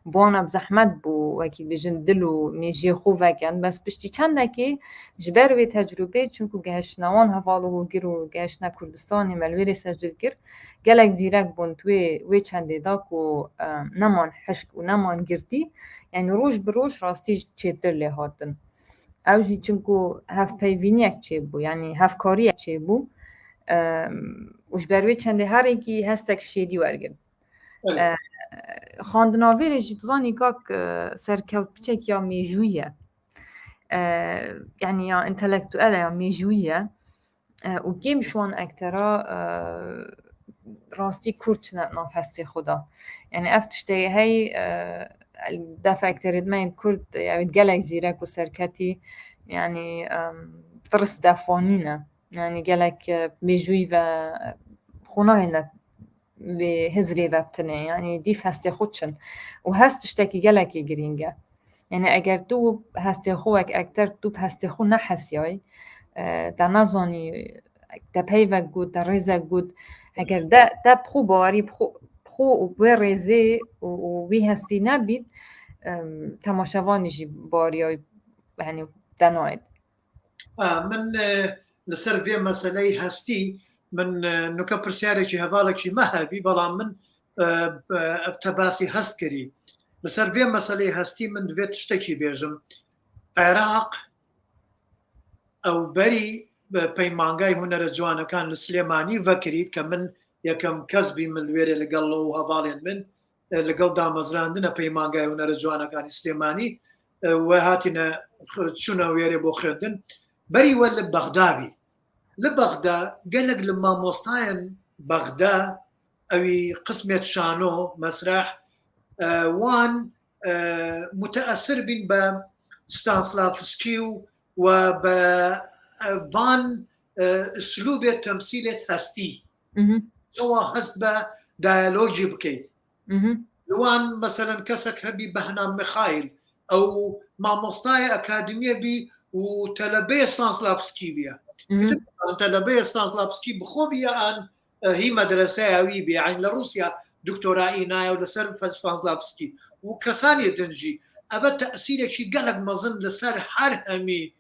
B: بوانا بزحمت بو وکی بجن دلو میجی خوب وکن بس پشتی چندکی جبر وی تجربه چونکو گهشنوان هفالو گیرو گهشنا کردستانی ملویری سجل کر گلک دیرک بوند وی چنده داکو نمان حشک و نمان گرتی یعنی روش بروش راستی چیتر لی هاتن او جی چونکو هف پیوینی اک چه بو یعنی هف کاری اک چه بو وش بروی چنده هر ایکی هستک شیدی ورگن خواندناویری جی تزانی کاک سرکوت بچک یا میجویه یعنی یا انتلکتوئل یا میجویه و گیم شوان اکترا راستی کورچ ناف هستی خدا یعنی افتشتی هی دفع اکترید من کورد یعنی گلک زیرک و سرکتی یعنی درست دفانینه یعنی گلک میجوی و خونای لب به هزری وابتنه يعني ديف هستي خودشن وهست اشتكي جلكي جرينجا يعني اگر تو هستي خوك اكتر تو هستي خو نحسياي دا نظاني دا بيفك جود دا ريزك جود اگر دا بخو باري بخو وبرزي وبي هستي نبيد تماشاواني جي باري يعني دا نايد
A: من لسر في مسألة هستي من نوکە پرسیارێکی هەواڵێکی مەهەبی بەڵام من تەباسی هەست کردی لەسەر بێ مەسەلەی هەستی من دوێت شتێکی بێژم عێراق ئەو بەری پەیمانگای هونەرە جوانەکان لە سلێمانی ڤەکرید کە من یەکەم کەسبی من لێرە لەگەڵ و هەواڵێن من لەگەڵ دامەزراندنە پەیمانگای هونەرە جوانەکانی سلێمانی و هاتینە چوونە وێرێ بۆ خوێندن بەری وە لە بەغداوی لبغدا قالك لما مستعين بغدا أوي قسمة شانو مسرح وان متأثر بين بستانسلافسكي وبان أسلوب تمثيلة هستي سوا حسب ديالوجي بكيت وان مثلا كسك هبي بهنا مخايل أو مع مستعين أكاديمية بي وتلبية ستانسلافسكي بيها تلبية ستانسلافسكي بخوبيا أن هي مدرسة أويبي يعني لروسيا دكتوراه نايا ولسر ستانسلافسكي وكسانية تنجي أبا تأثيرك شي قالك مظن لسر حرهمي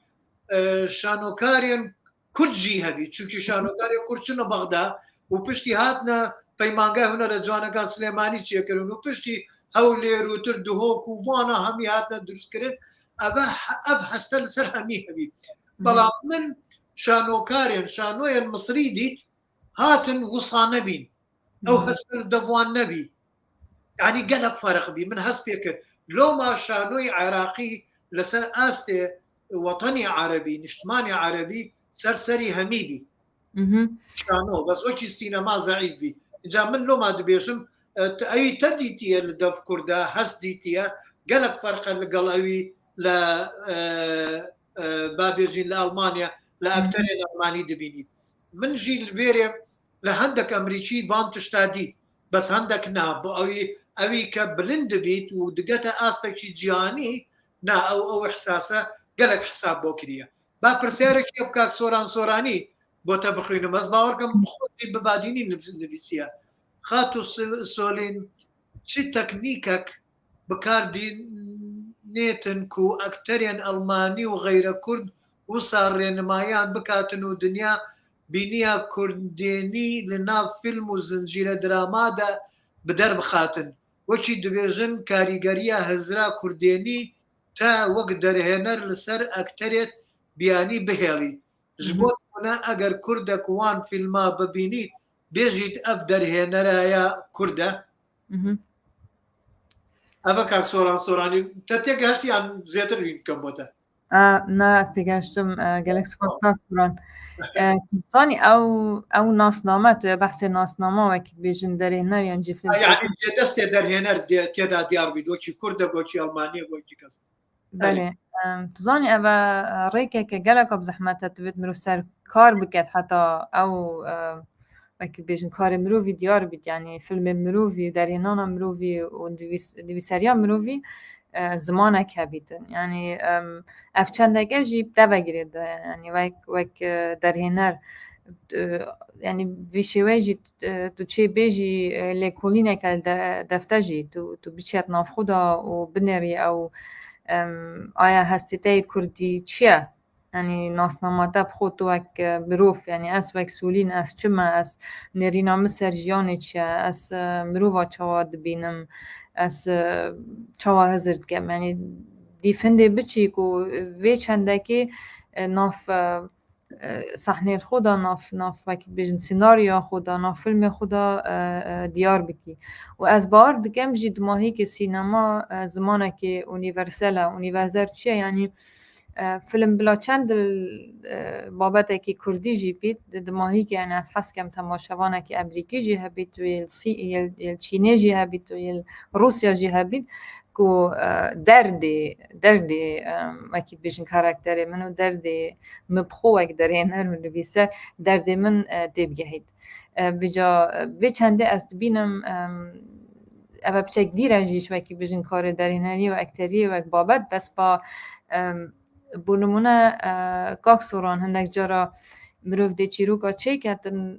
A: شانوكاريان كرجي هبي چونكي شانوكاريان كرچنا بغدا وبشتي هاتنا پەیمانگای هونەرە جوانەکان سلێمانی چێکردن و پشتی هەولێر و تر دهۆک و وانە هەمی هاتنە دروستکردن ئەب هەستە لەسەر هەمی هەبی بەڵام من شانۆکارێن شانۆیان مصری دیت هاتن وسا نەبین ئەو هەستر دەبوان نەبی یعنی گەلک فەرق بی من هەست پێکرد لۆما شانۆی عێراقی لەسەر ئاستێ وەتەنی عەرەبی نیشتمانی عەرەبی سەرسەری هەمی بی شانۆ بەس وەکی سینەما زەعیف بی اینجا من لۆما دەبێژم ئەوی تەدیتیە لە دەف کووردا هەست دیتیە گەلک فەرقە لەگەڵ ئەوی لە بابێژین لە ئەڵمانیا لە ئەکتەرێن ئەڵمانی دەبینیت من ژی لەوێرێ لە هەندێک ئەمریکی بان تشتا دیت بەس هەندێک نا بۆ ئەوی کە بلند دەبیت و دگەتە ئاستێکی جیهانی نا ئەو حساسە گەلک حساب بۆ کریە با پرسیارێکی بکات سۆران سۆرانی بۆتە بخوێنە مەس باوەڕکەم خۆی ببادینی نووسیە خات و سۆلین چی تەکنیکەک بکاردێنێتن و ئەکتەرێن ئەڵمانی و غەیرە کورد و ساڕێنمایان بکاتن و دنیا بینیە کوردێنی لە ناو فیلم و زنجیرە درامادا بدەر بخاتن وەکی دەبێژن کاریگەریە هەزرا کوردێنی تا وەک دەرهێنەر لەسەر ئەکتەرێت بیانی بهێڵی ji bo me eger Kurdek wan filma bibînî bêjît ev derhêneraya Kurd e ev kak soran soranî te tê geştiyan zêtir wîn bikim bo te
B: نه از دیگه اشتم گلکس فاستات بران کسانی او ناسنامه توی بحث ناسنامه و که بیشن در هنر یا جی فیلم
A: yani dest der hener têda diyar bî doçî Kurd e goçî Almaniye goçî kes
B: بله تزانی اوه ریکه که گلک اب زحمته توید مرو سر کار بکد حتی او وکی بیشن کار مرووی دیار بید یعنی فیلم مرووی در هنان مرووی و دیویسریا مرووی زمانه که بیدن یعنی اف چندگه جیب ده بگیرید یعنی وک در هنر یعنی ویشوی جی تو چه بیجی لیکولینه که دفته جی تو بیچیت ناف خودا و بنری او آیا هستیته کردی چیه؟ یعنی ناسناماته بخود وک بروف یعنی از وک سولین از چمه از نرینام سرجیانه چیه از مروفا چواد بینم از چوا هزرد کم یعنی دیفنده بچی که وی چنده که ناف صحنه خدا ناف وکی بیشن سیناریا خدا ناف فیلم خدا دیار بکی و از بار دکم جید ماهی که سینما زمانه که اونیورسر چیه یعنی فیلم بلا چند بابته که کردی جی بید دماهی که یعنی از حس کم تماشاوانه که امریکی جی هبید و یل چینی جی هبید و یل روسیا جی هبید که دردی وکی بیشن کاراکتر منو دردی مبخو وک در هنر و نویسر دردی من دیبگه هید وی چنده است بینم اما بچک دیره جیش وکی بیشن کار در هنری و اکتری و بابت بس با بونمونه کاک سوران هندک جارا مروف دی چیروکا چه کتن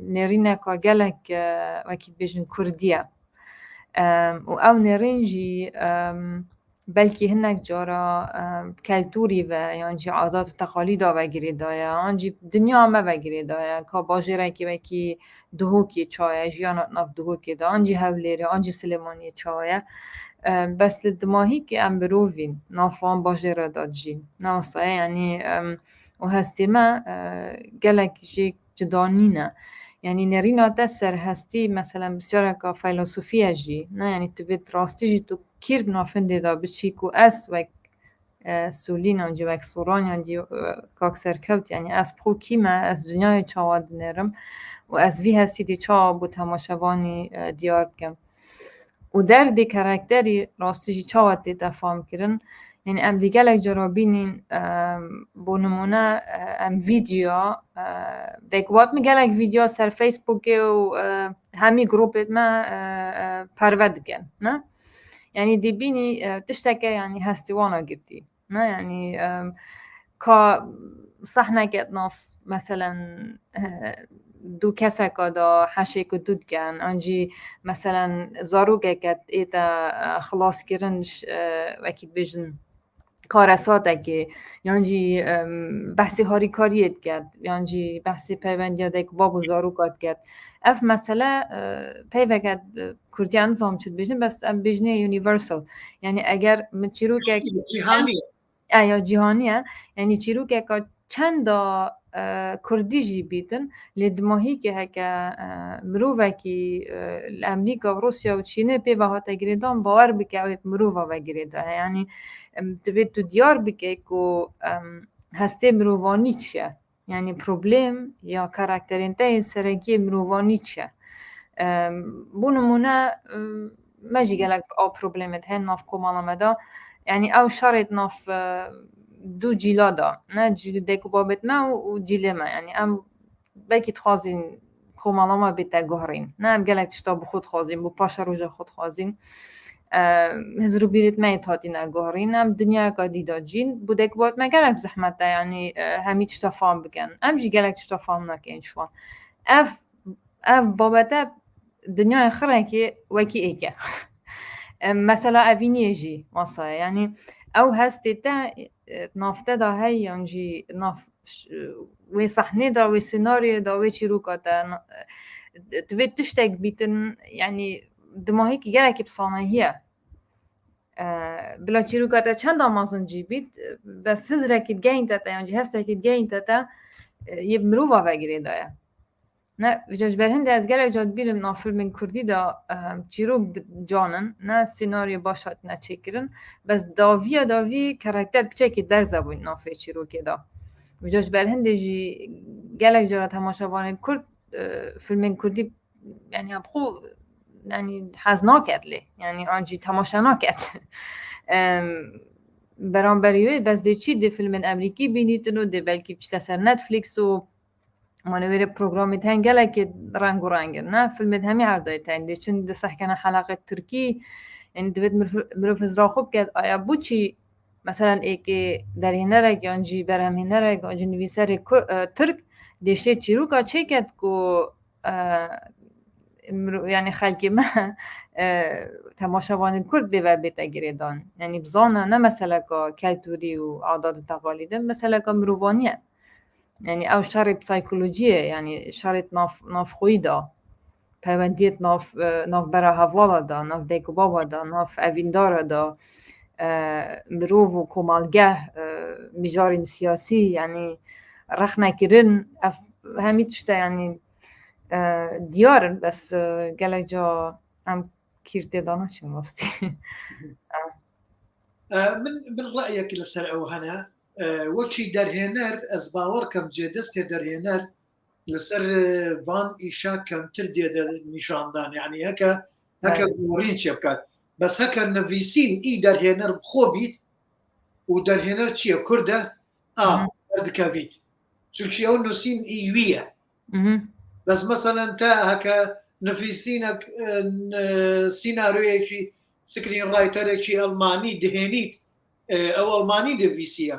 B: نرینه که گلک وکی بیشن کردیه و او نرینجی بلکه هنک جارا کلتوری و یعنی عادات و تقالید ها وگیری دایا آنجی دنیا همه وگیری دایا که باجره که وکی دهوکی چایه جیانات ناف دهوکی دا آنجی هولیره آنجی سلیمانی چایه بس لدماهی که ام بروفین نافان باجره داد جی ناسایه یعنی و هستی ما گلک جی جدانینه یعنی نرینا تسر هستی مثلا بسیار که فیلسوفیه جی نه یعنی تو بید راستی جی تو کیر بنافنده دا بچی که از وک سولین آنجی وک سوران آنجی کاک سرکوت یعنی از پرو کیمه از دنیای چاواد نرم و از وی هستی دی چا بو تماشاوانی دیار بگم و در دی کرکتری راستی جی چاواد دی تفاهم کرن یعنی ام دیگه لک جرابینین بو نمونه ام ویدیو دیگه وقت میگه لک ویدیو سر فیسبوک و همی گروپت ما پرود گن نه یعنی دی بینی تشتکه یعنی هستیوانا گرتی نه یعنی که صحنه که ناف مثلا دو کسا که دا حشه که دود گن آنجی مثلا زاروگه که ایتا خلاص کرنش وکی بیشن کارساته که یعنی بحثی هاری کاریت کرد یعنی بحثی پیوندیاده که بابو زاروگات کرد اف مسئله پیوگد کردیان زام شد بیشن بس بیشنه یونیورسال یعنی اگر مچیرو که جهانیه یعنی چیرو که چند کردی جی بیتن لدماهی که هکا مروفه که امریکا و روسیا و چینه پی و هاتا گریدان باور بکه مروفه و گریده یعنی دوید تو دیار بکه که هسته مروفانی چیه یعنی پروبلم یا کاراکترینته سرگی مروفانی چیه بو نمونه ماجي گلک او پروبلمت هن ناف کومالا مدا يعني او شرط ناف دو جیلا دا نه جیل دیکو بابت ما و جیل ما يعني ام بلکه تخوازین کومالا ما بیتا گهرین نه ام گلک تشتا بخود خوازین بو پاشا روژا خود خوازین هزرو بیرت ما يتهاتين أجوهرين أم دنيا قديدة جين بدك بوت ما قالك زحمة يعني همي تشتفهم بكن أم جي قالك تشتفهم نكين شو أف بابته دنيا آخره كي وكي إيكا مثلا أفيني يجي مصا يعني أو هستيتا نافته دا هاي يعني ناف وي صحنه دا وي سيناريو دا وي شروكاتا تبي تشتاق بيتن يعني دماغی که گره که بسانهیه بلا چیروکاتا چند آمازن جیبید بس هز رکید گین تاتا یعنی هست رکید گین تاتا یه مروفا وگیره دایا نه وجاج برهنده از گره جاد بیرم نا فیلم کردی دا چیروک جانن نه سیناریو باشد نه چکرن بس داوی کاراکتر بچه در زبون نافه چیروکی دا وجاج برهنده جی گله جارا تماشاوان کرد فیلم کردی يعني أبخو يعني حزناكت له يعني آنجي تماشاناكت برام بريوه بس دي چي دي فيلم أمريكي بينيتنو دي بلكي بچتا سر نتفليكس و مانوير پروگرامت هنگله که رنگ و رنگن نه فیلمت همی عردایت هن دي چون دي صح کنه حلقه تركي يعني دوید مروف ازرا خوب كد آیا بو چي مثلا ايكي در هنرك آنجي برهم هنرك آنجي نویسر ترك ديشت چيروكا چه كد كو يعني خلقي ما تماشاوان كرد بيبا بيتاگيردان يعني بزانا نه مثلا كالتوري وعادات وتقاليد مثلا كمروفانية يعني او شرط بسايكولوجية يعني شرط ناف خويدا پیوندیت ناف برا هوالا دا ناف دیکو بابا دا ناف اویندارا دا مروف و کمالگه مجارين سياسي يعني رخنا كرن همي تشتا يعني دیارن بس گله جا هم کیرده دانا چون واستی
A: من رأيك لسر أو هنا وچی درهێنەر ئەس باوەڕکەم جێدەستێ دەرهێنەر لەسەر وان ئیشا کەمتر دێدە نیشاندان یعنی هەکە گۆڕین چێ بکات بەس هەکە نەڤیسین ئی دەرهێنەر بخۆ بیت و دەرهێنەر چییە کووردە دەکەویت چونکی ئەو نووسین ئیویە بەس مەسەلەن تا هەکە نەڤیسینە سیناریۆیەکی سکرین ڕایتەرێکی ئەڵمانی دهێنیت ئەو ئەڵمانی دەڤیسیە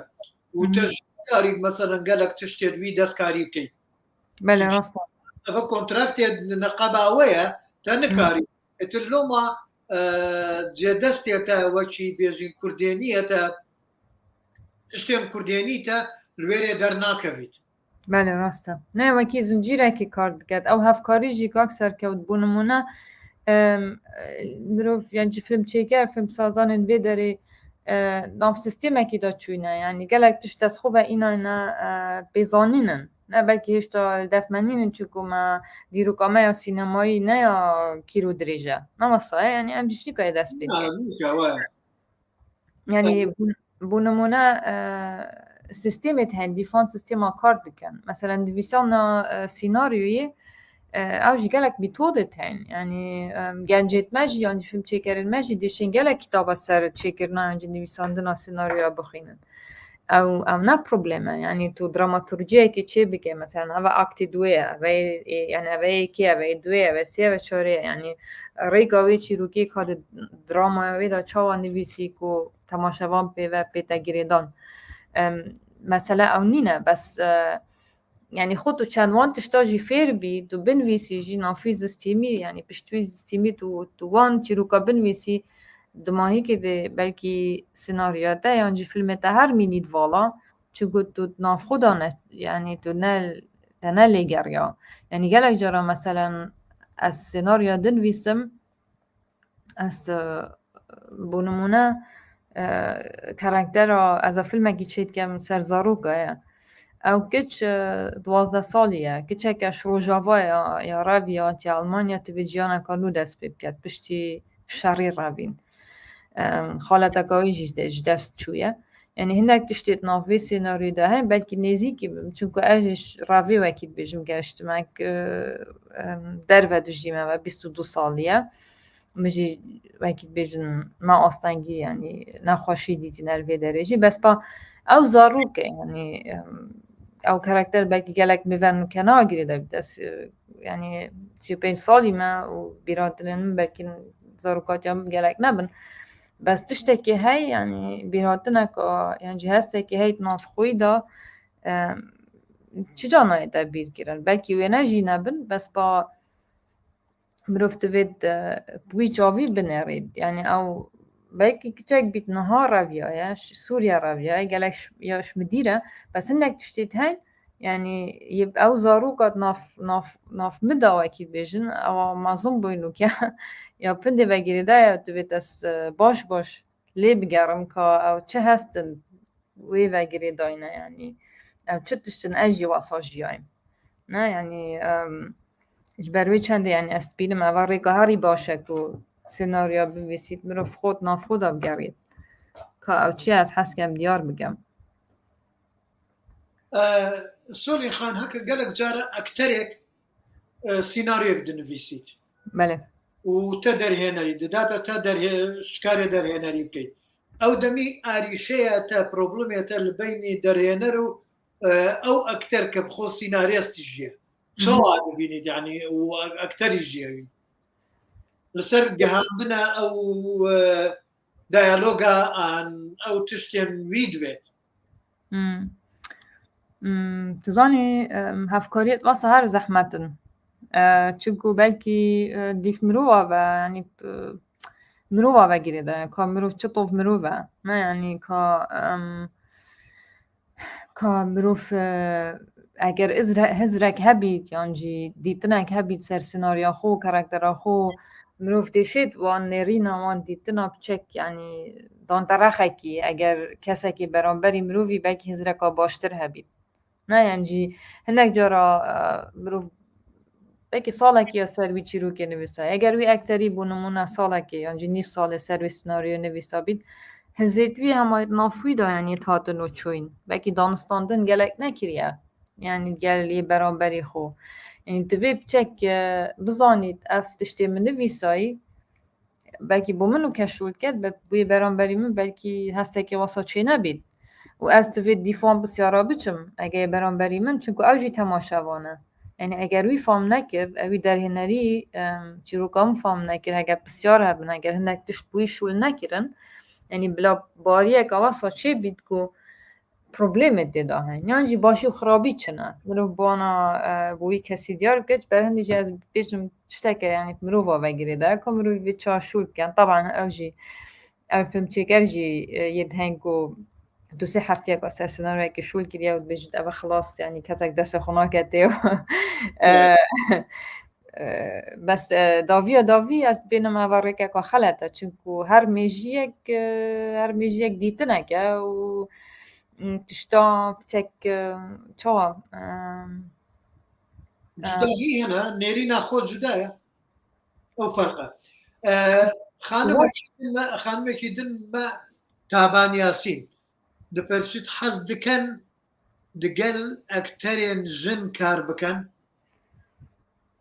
A: و تەشکاریت مەسەلەن گەلک تشتێدوی دەستکاری بکەیت
B: بله راست
A: ئەvە کۆنتراکتێ نەقەباوەیە تا نکاری ئەتر لۆمە جێدەستێتە وەکی بێژین کوردێنیەتە تشتێن کوردێنیتە لوێرێ دەرناکەویت
B: بله راسته نه وکی زنجیره که کار دکد او هفکاری جی که اکثر که بونمونه مروف یعنی فیلم چیکر فیلم سازان وی داره ناف سیستم که دا چوینه یعنی گلک تشت از خوبه اینا بزانینن نه بلکه هشتا دفمنینن چکو ما دیروکامه یا سینمایی نه یا کیرو دریجه نه واسه یعنی امجیش نیکای دست بید یعنی بونمونه سیستمت هن دیفان سیستم کار دکن مثلا دیویسان سیناریوی اوجی گلک میتودت هن یعنی گنجت مجی یعنی فیلم چکرن مجی دیشین گلک کتاب سر چکرنا انجی دیویساندن سیناریو بخینن او نه پروبلمه یعنی تو دراماتورجیه که چه بگه مثلا اوه اکت دوه یعنی اوه ایکی اوه دوه اوه سه و چاره یعنی ریگاوی چی روکی که دراما دا چاوا نویسی که تماشاوان پیتا گریدان مثلا او نینه بس يعني خودتو چند تشتاجي فير بي تو بنويسي جي نافيز استيمي يعني بشتويز استيمي تو وان چيروكا بنويسي دماهي كده بلكي سيناريو ده يعني فيلم هر مينيد والا چو تو ناف خدا يعني تو نال ليگريا يعني گلك جارا مثلا از سيناريو دنويسم از بونمونه کاراکتر از فیلم کی چیت کم سرزاروگه او کچ 12 سالیه کچ کش روجاوا یا رویا تی آلمانیا تی ویجیانا کانو دست بکد پشتی شری روین خالتا گایجیش دست چویه يعني هندك تشتيت نافي سيناريو ده هاي بلكي نزيكي چونكو اجيش رافي واكيد بيجم گشت معك درفة دجيمة 22 سالية مجي واكيد بيجن ما أصلاً يعني نخوشي ديتي نالفي درجي بس با او زاروك يعني او كاركتر بلكي قالك ميفان كنا اجري ده بس يعني 35 سالي ما وبيراتلن بلكي زاروكات يوم قالك نبن بس تشتكي هاي يعني بيراتنك يعني جهازتك هاي تنافخوي دا چجا ناي تعبير كيرن بلكي وينا جي نبن بس با مروف تفيد بوي جافي بنريد يعني او بلكي كتاك بيت نهار رافيا ياش سوريا رافيا ياش مديرة بس انك تشتيت هاي يعني يبقى او زاروكات ناف مدا اكيد بيجن او ما ظن بوينوك يا بندي بگیری دا یا تبیت از باش لی بگرم که او چه هستن وی بگیری داینه يعني او چه تشتن اجي واساجيايم نه يعني اجبروي چنده يعني است بيلم اول ریگا هاری باشه که سيناريو ببسيت مروف خود ناف خودا بگرید که او چه از حس کم دیار بگم
A: سولي خان هكا قالك جارة أكترك سيناريو بدن فيسيت
B: بله
A: وتدر هنري داتا تدر شكاري در هنري بكي او دمي اريشيا تا بروبلميا تا البيني در هنرو او اكتر كبخو سيناريست جيا شو هذا بيني يعني واكتر جيا لسر جهاندنا او ديالوجا عن او تشتين ويدويت
B: تزاني هفكاريت واسه هر زحمتن چونکو بلکی دیف مروه و یعنی مروه و گیریده که مروف چطوف مروه نه یعنی که مروف اگر هزرک هبید یعنی دیتنک هبید سر سناریا خو کاراکتر خو مروف دیشید وان نرینا وان دیتنا بچک یعنی دان ترخه کی اگر کسی که برانبری مروفی بلکی هزرکا باشتر هبید نه یعنی هندک جارا مروف بلکه سالکی یا سروی چی رو که نویسا اگر وی اکتری بونمونه سالکی یعنی نیف سال سروی سناریو نویسا بید هزیتوی همه نافوی دا یعنی تاتنو چوین بلکه دانستاندن گلک نکریه یعنی گلی برانبری خو یعنی توی بچک بزانید اف تشتی من نویسایی بلکه بو منو کشول کرد بوی برانبری من بلکه هسته که واسا چی نبید و از توی دیفان بسیارا بچم اگه برانبری من چونکو اوجی تماشاوانه يعني اگر وی فهم نکرد اوی در هنری چیروکام فهم نکرد اگر بسیار هبن اگر هنک تشت بوی شول نکرن يعني بلا باری اگه واسا چه بید که پروبلیم دیده هن یعنی جی باشی و خرابی چنه مرو بانا بوی کسی دیار بکش بر هندی جی از بیشم چتکه يعني مرو با بگیره ده که مرو وی چا شول کن طبعا اوجی او فهم چکر جی يدهنكو دو سه هفته یک واسه سناریو که شول کردی و بجد اول خلاص يعني کسک دست خونه کرده بس داوی از بینم اول که خلطه چونکو هر میجیک دیتنه که و تشتا چک چوا
A: جداهي هنا نيرينا خود جدايا او فرقه خانم كيدن ما تابان ياسين دبرسيت حز دكن دقل اكترين جن كار بكن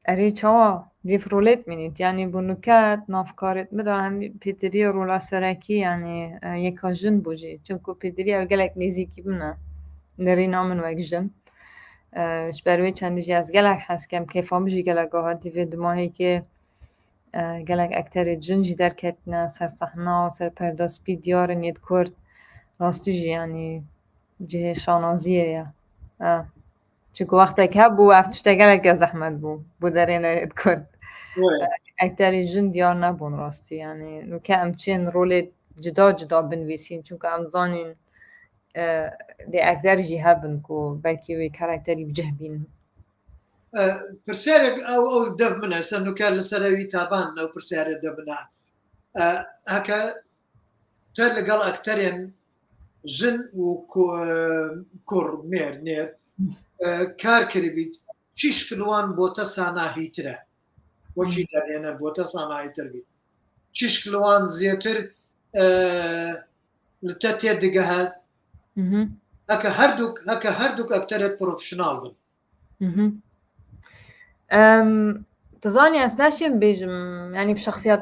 B: اری چوا دیفرولت مینید یعنی بونوکات نافکارت مدرا هم پیتری رولا سرکی یعنی یکا جن بوجی چونکو پیتری او گلک نیزیکی بنا نری نامن وک جن شبروی چندی جی از گلک هست کم کیفام جی گلک آها دیوی دماهی که گلک اکتر جن جی در کتنا سر صحنا و سر پرداس پی دیار نید کرد راستی جی یعنی جه شانازیه یا چونکو وقتی که بو افتشته گلک زحمت بو در این رید کرد اکتری جن دیار نبون راستی یعنی نو که امچین رول جدا بنویسین چونکو امزانین دی اکتر جی هبن که بلکی وی کاراکتری بجه بین
A: برسيارك او دف منها سنو كان لسراوي تابان او برسيارك دف منها هكا تر قال اكترين جن وكور مير نير كار كريبيت چیش کلوان بوتا ساناهی تره وکی در یعنی بوتا ساناهی تر بید چیش کلوان زیتر لتاتیه دگه هد هەکە هەردووک ئەکتەرێت پرۆفشنال بن.
B: تزانی از نشیم بیجم یعنی بشخصیت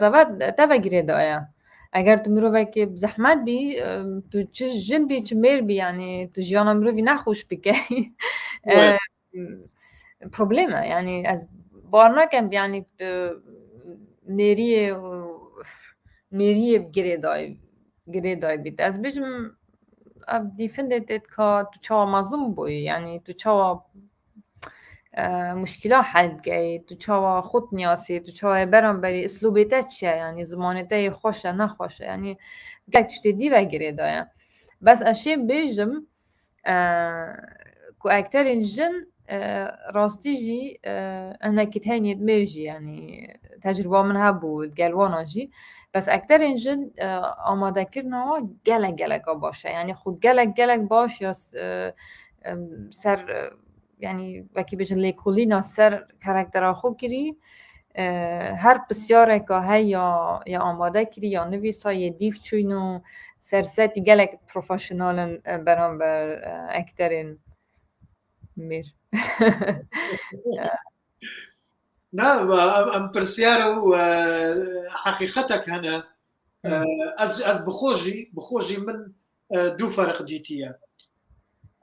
B: تبا گرید آیا اگر تو مروفه که بزحمت بی تو چه جن بی چه میر بی یعنی تو جیانا مروفی نخوش بی پروبلیمه یعنی از بار نکم یعنی نیریه گرید آی بید از بیجم دیفنده تید که تو چاوا مظلوم بوی یعنی تو چاوا مشكلة حل جاي تشوا خط نياسي تشوا برام بري اسلوبيتش يعني زمانته خوشه نخوشه يعني قاعد تشتدي وغيره دايا بس اشي بيجم كو اكتر الجن راستيجي انا كتاني دمرجي يعني تجربة منها بود قالوانا جي بس اكتر الجن اما ذكرنا قلق باشه يعني خود قلق باش يا سر يعني وکی بجن لیکولینا سر کاراکترها خو کری هر بسیاره که هی یا آماده کری یا نویسا یه دیف چوینو سرستی گلک پروفاشنالن برام بر اکترین میر
A: نا ام پرسیاره و حقیقتك هنا از بخوجي من دو فرق دیتیه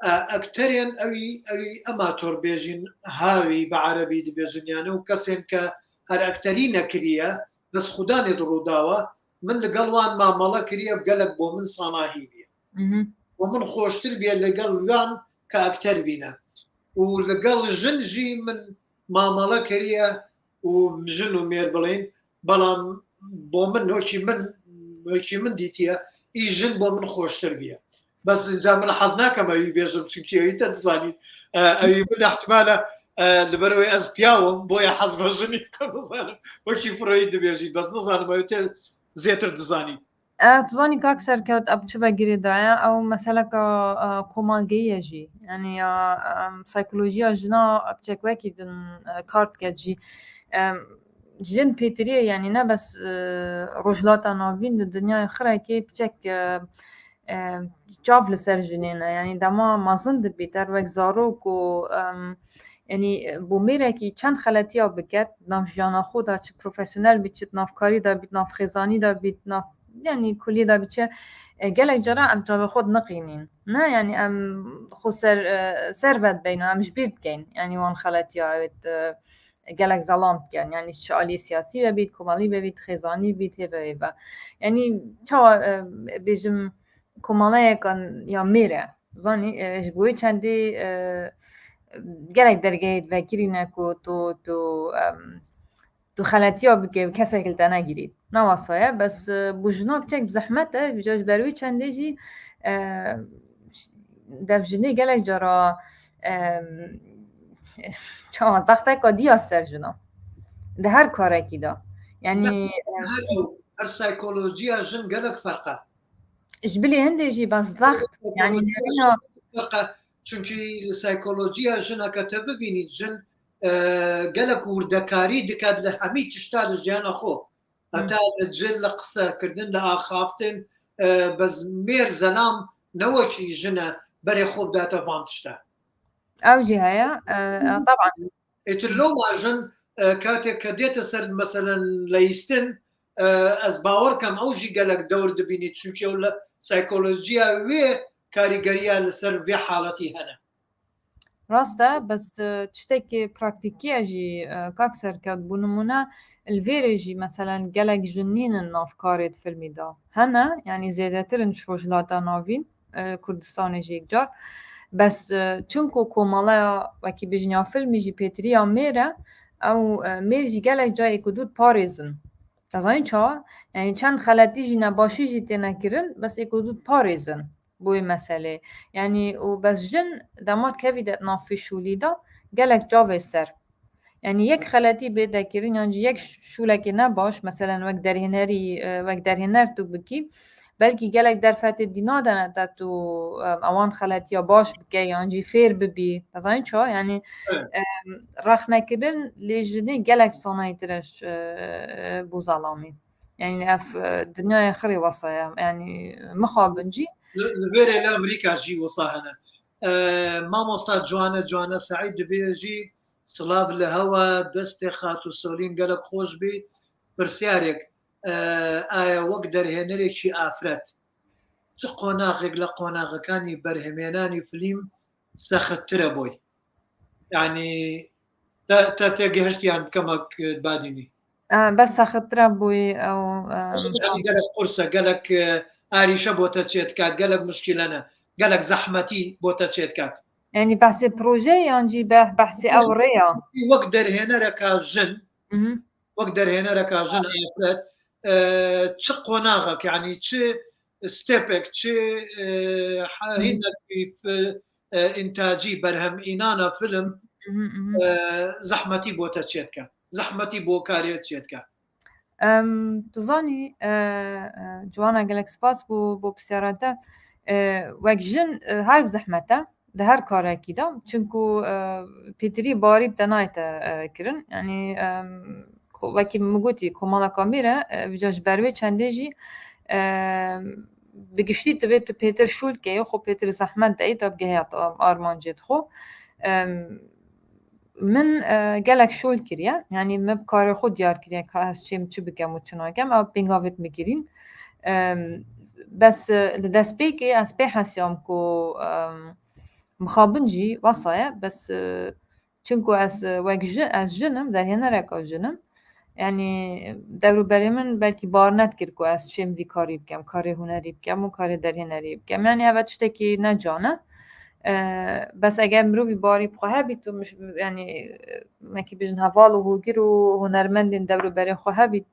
A: ئەکتەرێن ئەوی ئەماتۆر بێژین هاوی بە عەرەبی دەبێژنیانە و کەسێن کە هەر ئەکتەری نەکریە دەست خوددانێ ڕووداوە من لەگەڵوان مامەڵە کریە گەلک بۆ من ساناهی بێ و من خۆشتر بێ لەگەڵ ویان کە ئەکتەر بینە و لەگەڵ ژنژی من مامەڵە کریە و ژن و مێر بڵین بەڵام بۆ من وەکی من دیتیە ئی ژن بۆ من خۆشتر بیە بس جا من حەز ناکەم ئەوی بێژم چونکی ئەوی تەدزانین ئەوی من احتمالە لەبەرەوەی ئەس پیاوم بۆیە حەز بە ژنی نزانم وەکی فڕۆیی دەبێژی بەس نزانم ئەوی تێ زێتر دزانی
B: تزانی که اکثر که اب چه بگیری دایا او مثلا که کمالگیه جی یعنی سایکولوژی جنا اب چک وکی دن کارت که جی جن پیتریه یعنی نه بس رجلات ناوین دنیای خره که بچک جاف لسر جنینه یعنی دما مازن دبیتر وک زاروک و یعنی بو میره که چند خلطی ها بکت ناف جانا خودا چه پروفیسیونل بید چه نافکاری دا بید ناف خیزانی دا بید ناف یعنی کلی دا بید چه گلک جرا ام جاو خود نقینین نه یعنی ام خود سروت بینو ام جبیر بکن یعنی وان خلطی ها بید گلک ظلام بکن یعنی چالی سیاسی بید کمالی بید خیزانی بید هیوه یعنی چا بیجم کماله کن یا میره زانی جبوی چندی گرک درگید و گیری نکو تو خلطی ها بگه کسی کلتا نگیرید نواسایه بس بوجنا بچک بزحمته بجاج بروی چندی جی دفجنی گلک جارا چون وقتا که دیا سر جنا ده هر کاره کی دا یعنی
A: هر سایکولوژی جن گلک فرقه
B: جبلي هندي جي بس ضغط يعني نرينا
A: چونکی سایکولوژیا ژنە کە تە ببینیت ژن گەلک وردەکاری دکات لە هەمی تشتا لە ژیانە خۆ هەتا ژن لە قسەکردن لە ئاخافتن بەس مێر زەنام نەوەکی ژنە بەرێ خۆ بداتە ڤان تشتا
B: ئەو جی هەیە طبعا
A: ئیتر لۆما ژن کاتێک کە دێتە سەر مەسەلەن لەیستن ئەس باوەڕکەم ئەوژی گەلک دەور دەبینیت چونکی ئەو لە سایکۆلۆژیا وێ کاریگەریە لەسەر وێ حاڵەتی هەنە
B: ڕاستە بەس تشتێکی پراکتیکیەژی کاک سەرکەوت بوو نمونە الڤێرێژی مەسەلەن گەلک ژنینن نافکارێت فیلمیدا هەنە یعنی زێدەترن شۆژلاتە ناوین کوردستانێژی یەکجار بەس چونکو کۆمەڵەیە وەکی بژنیا فیلمیژی پێترییا مێرە ئەو مێرژی گەلک جایەک و دوود پارێزن تازانی چا یعنی چند خلطیجی نباشیجی تنکرن بس ایکو دود پارێزن بۆی مەسەلێ یعنی و بەس ژن دەمات کەوی دەت نافی شولیدا گەلک جاوێ سەر یعنی یەک خەلەتی بێ دەکردن یانجی یەک شولێکی نەباش مەسەلەن وەک دەرهێنەر تو بکی بەلکی گەلک دەرفەتێ دینادەنەتە تو ئەوان خەلەتیە باش بکە یانجی فێر ببی تازانی چا یعنی ڕەخنەکردن لێ ژنێ گەلک سانایترش بۆ زەڵامی يعني اف دنيا خري وصايا يعني مخابنجي
A: لبيري لأمريكا جي وصاهنا مامۆستا جوانە سعید دەبێژی سڵاو لە هەوا دەستێ خات و سۆلین گەلک خۆش بی پرسیارێک ئایا وەک دەرهێنەرێکی ئافرەت چ قۆناغێک لە قۆناغەکانی بەرهەمێنانی فلیم سەختترە بۆی یعنی تا تێگەهشتیان بکەمە بادینی
B: بس سەختترە بووی ئەو
A: گەلک قورسە گەلک ئاریشە بۆتە چێت کات گەلک مشکلەنە گەلک زەحمەتی بۆتە چێت کات
B: يعني بحثي بروجي يانجي بحثي أو ريا
A: وەک دەرهێنەرەکە ژن وەک دەرهێنەرەکە ژن ئافرەت چ قۆناغێک یعنی چ ستێپێک چ هینەکی ئینتاجی بەرهەمئینانە فلم زەحمەتی بۆتە چێتکە زەحمەتی بۆ کارێت چێتکە
B: تزانی جوانا گەلک سپاس بۆ پرسیارەتە وەک ژن هەر زەحمەتە ده هر کارێکی دا چونکو پیتری باری بده نایته کرن یعنی وکی مگوتی کمالا کامیره ویجاج بروی چنده جی بگشتی توی تو پیتر شول که خو پیتر زحمت دایی تا بگه آرمان جد خو من گلک شول کریه یعنی من کار خود دیار کریه که هست چی بگم و چی نگم او بینگاویت میگیرین بس لدست بیکی از بی حسیام که مخابنجي وصايا بس چونكو از جنم در هنرك از جنم يعني دورو بري من بلكي بارنت كركو از چم في كاري بكم كاري هنري بكم و كاري در هنري بكم يعني هوا تشتكي نجانه بس اگر مروفي باري بخواه بيتو مش يعني ماكي بجن هفال و هوگيرو هنرمندين دورو بري خواه بيت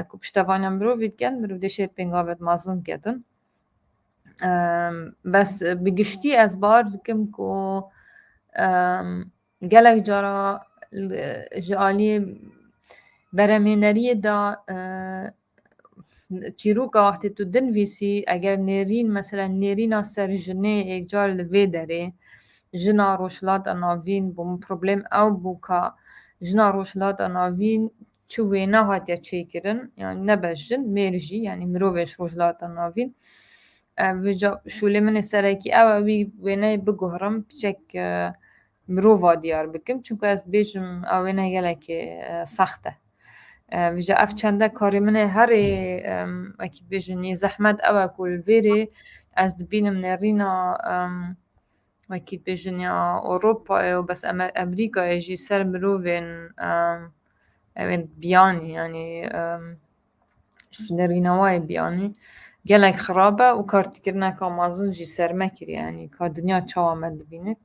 B: كو بشتوانيا مروفي كن مروف دشه بينغاوت مازن كدن بس بگشتی از بار دکم که گلک جارا جالی برامینری دا چیروکا وقتی تو دنویسی اگر نیرین مثلا نیرین سر جنه ایک جار لوی داره جنا روشلات ناوین بوم پروبلم او بوکا جنا روشلات ناوین چوی نه هاتیا چی کرن یعنی نبجن مرجی یعنی مروفش روشلات ناوین ویجا شوله من سرکی اوی وینه بگهرم بچک مروفا دیار بکم چونکه از بیجم اوینه گلک سخته ویجا اف چنده کاری من هر اکی بیجنی زحمت او کل ویری از دبینم نرینا اکی بیجنی اوروپا و بس امریکا ایجی سر مروفین اوین بیانی یعنی نرینوای بیانی گلک خرابه و کارتکرنه که مازن جی سرمه کری یعنی که دنیا چه آمد ببینید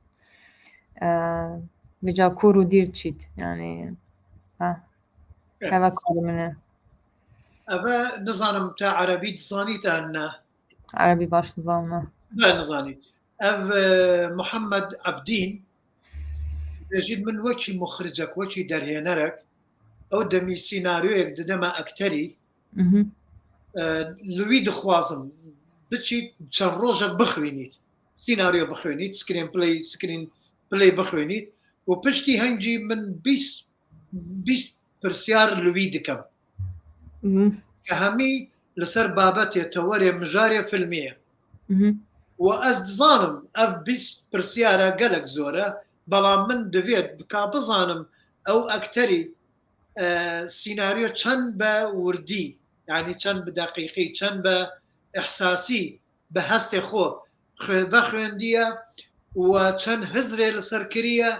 B: بجا کورو دیر چید یعنی هوا کار منه
A: اوه نظانم تا عربی دزانی تا نه
B: عربی باش نظامنا
A: لا نظاني محمد عبدين يجد من وكي مخرجك وكي درهنرك او دمي سيناريوك دما اكتري لوی دخوازم بچیت چند روزك بخوینید سيناريو بخوینید سكرين بلاي بخوینید و پشتی هنجي من 20 پرسیار لوی دکم که همی لسر بابت توري مجاري فيلمية و از دزانم اف 20 پرسیارە گەلک زۆرە بەڵام من دەوێت بکا بزانم ئەو ئەکتەری سیناریۆ چەند بە وردی یعنی چەند بە دەقیقی چەند بە ئەحساسی بە هەستێ خۆ بە خوێندیە و چەند هزرێ لەسەر کریە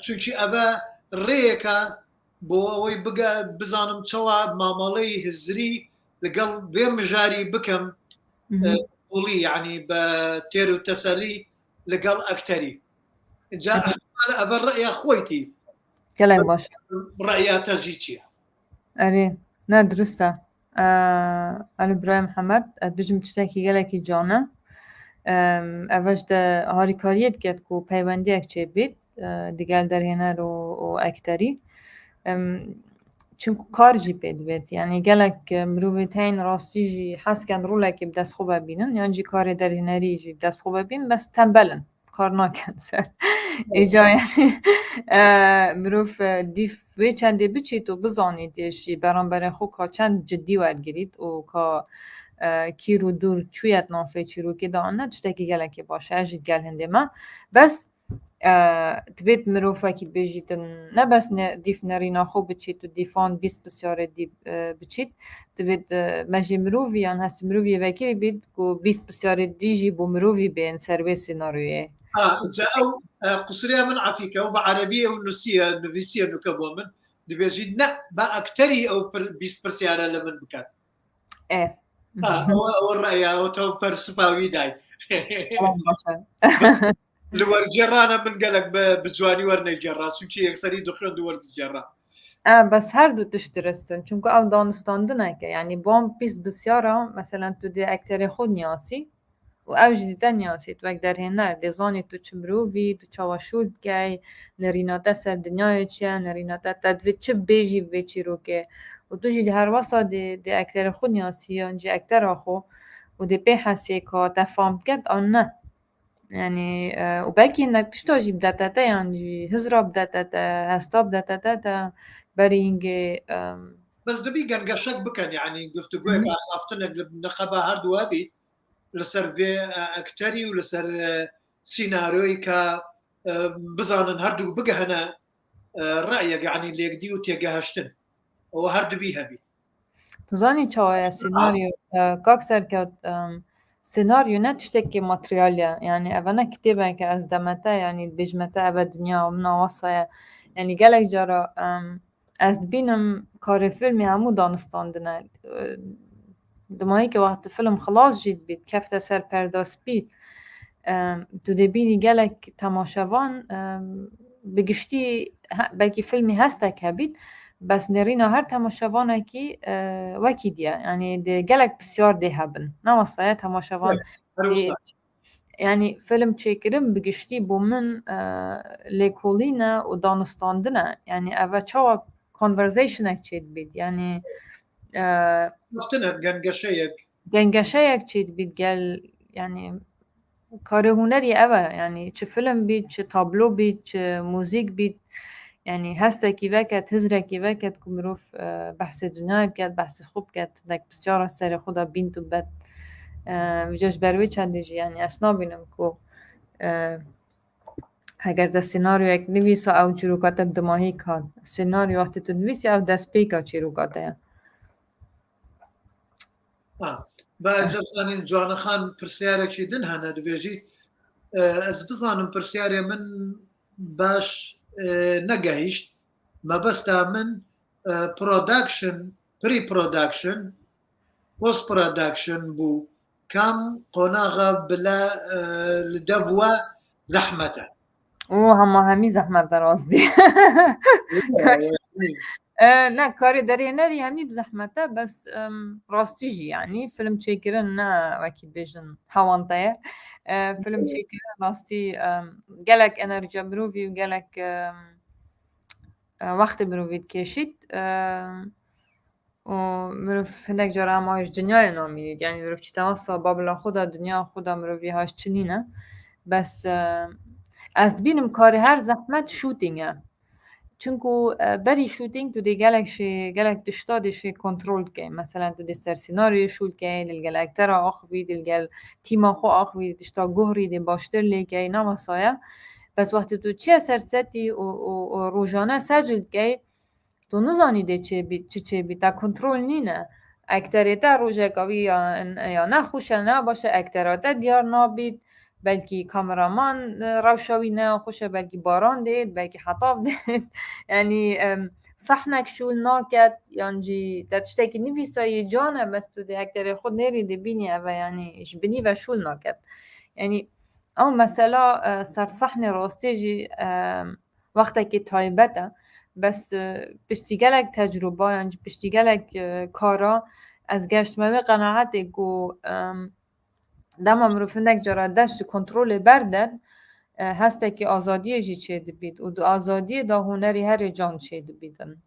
A: چونکی ئەبە ڕێیەکە بۆ ئەوەی بزانم چەوە مامەڵەی هزری لەگەڵ بێ مژاری بکەم قوڵی یعنی بە تێر و تەسەلی لەگەڵ ئەکتەری جا ئەبە ڕێیا خۆیتی
B: گەلێک باش
A: ڕێیاتەژی چییە؟
B: ئەرێ نا درستە ئەلو برای محەممەد بژم تشتێکی گەلێکی جانە ئەڤەش هاریکاریت کرد و پەیوەندیەک چێ بێت دیگەل دەرهێنەر و ئەکتەری چونکو کار جی پێ دەبێت یعنی گەلێک مرۆڤێت هەین ڕاستی ژی حەسکەن ڕوولێکی بدەست خۆ ببینن یان جی کارێ دەرهێنەری ژی بدەست خۆ ببین بەس تەمبەلن کار نکن سر ایجا یعنی مروف دیف وی چنده بچید و بزانیدش برانبر خو که چند جدی ورگیرید و که کی رو دور چویت نافه چی رو که دانه تشتکی گله که باشه اجید گل هنده ما بس تبيت مروفة كي بيجي نبس ديف نرينا خو بتشيت وديفان بيست بسيارة دي بتشيت تبيت ماجي مروفي يعني هس مروفي فاكري بيت كو بيست بسيارة ديجي بو مروفي بين سيرفي سيناريو
A: جاءوا قصرية من عفيكة وبعربية ونسية نفسية نكبوا من دبيجي نا بأكتري أو بيست بسيارة لمن بكات والرأي أو تو برسباوي داي لور جرانا من قالك بجواني ورني جرا سوكي يكسري دخلون دور الجرا
B: بس هر دو تشترستن چونکه او دانستاندنه که یعنی بام پیس بسیاره مثلا تو دی اکتر خود نیاسی و او جدیده نیاسی تو اکتر هنر دیزانی تو چمرووی تو چاوشولد که نریناته سر دنیای چیه نریناته تدوی چه بیجی و چی رو که و تو جدی هر واسا دی اکتر خود نیاسی انجی اکتر آخو و دی پی حسی که تفهم کد آن نه يعني وباقي انك تشتوجي بداتا يعني هزرة بداتا هستا بداتا برينج
A: بس دبي كان قشك بكن يعني قلت قويك خافتنا نخبا هارد وابي لسر في اكتري ولسر سيناريوي كا بزانن هاردو بقى هنا رأيك يعني اللي يقديو تيجاهشتن وهارد بيها بي
B: تزاني چاوية سيناريو كاكسر كات سيناريو نتشتكي ماترياليا يعني أبنا كتابة كأزدمتا يعني بجمتا أبا دنيا ومنا وصايا يعني قالك جارا أزدبينم كاري فيلمي همو دانستاندنا دماغي که وقت فيلم خلاص جيد بيت كيف تسر پرداس بيت تو دبيني قالك تماشوان بگشتي بلكي فيلمي هستك هبيت بس نرينا هر تماشوانه کی وکی دیه یعنی ده گلک بسیار ده هبن نوصایه تماشوان یعنی فیلم چیکرم بگشتی بو من لیکولینه و دانستاندنه یعنی اوه چاوا کنورزیشنک چید بید یعنی گنگشهیک چید بید گل یعنی کار هنری اوه یعنی چه فیلم بید چه تابلو بید چه موزیک بید يعني هستا كي وقت هزرة كي وقت كمروف بحث دنيا بكات بحث خوب كات داك بسيارة سري خدا بنتو بات وجاش بروي چندجي يعني أسنا بينم كو اگر دا سيناريو اك نويسا او چروكاتا بدماهي كان سيناريو وقت تو نويسي او دا سبيكا چروكاتا
A: بعد جبزانين جوانا خان برسيارك شيدن هانا دبيجي از بزانم برسياري من باش نگهشت ما بستا من برودكشن بري برودكشن بوست برودكشن بو كم قناغة بلا لدفوة زحمته
B: همي زحمة درازدي نه کاری داری نری همی بزحمته بس راستیجی یعنی فیلم چیکرن نه وکی بیشن هوانتایه فیلم چیکرن راستی گلک انرژی بروی و گلک وقت بروید کشید و مروف هندک جاره همایش دنیای نامید یعنی مروف چی تماسا بابلا خدا دنیا خدا مروفی هاش چنینه بس از بینم کاری هر زحمت شوتینگه چونکو بری شوتینگ تو دی گلک تشتادش کنترل که مثلا تو دی سر سیناریو شوت که دل اکتر آخوی دل تیم آخو آخوی تشتا گهری دی باشتر لی که اینا مسایه بس وقتی تو چه سر ستی و روزانه سجل که تو نزانی دی چه بی تا کنترل نینه اکتریتا روزه کاوی یا نه خوشه نه باشه اکتراتا دیار نابید بلکه کامرامان روشاوی نه خوشه بلکه باران دید بلکه حطاب دید یعنی صحنک شول ناکد یعنی تشتکی نویسایی جانه بس تو ده اکتر خود نریده بینی اوه یعنی اش بینی و شول ناکد یعنی او مثلا سر صحن راستی جی وقتی که تایبته بس پشتیگلک تجربه یعنی پشتیگلک کارا از گشتمه قناعت گو دما مروفندک جارا دست کنترل بردن هسته که آزادی جی چید بید و آزادی دا هنری هر جان چید بیدن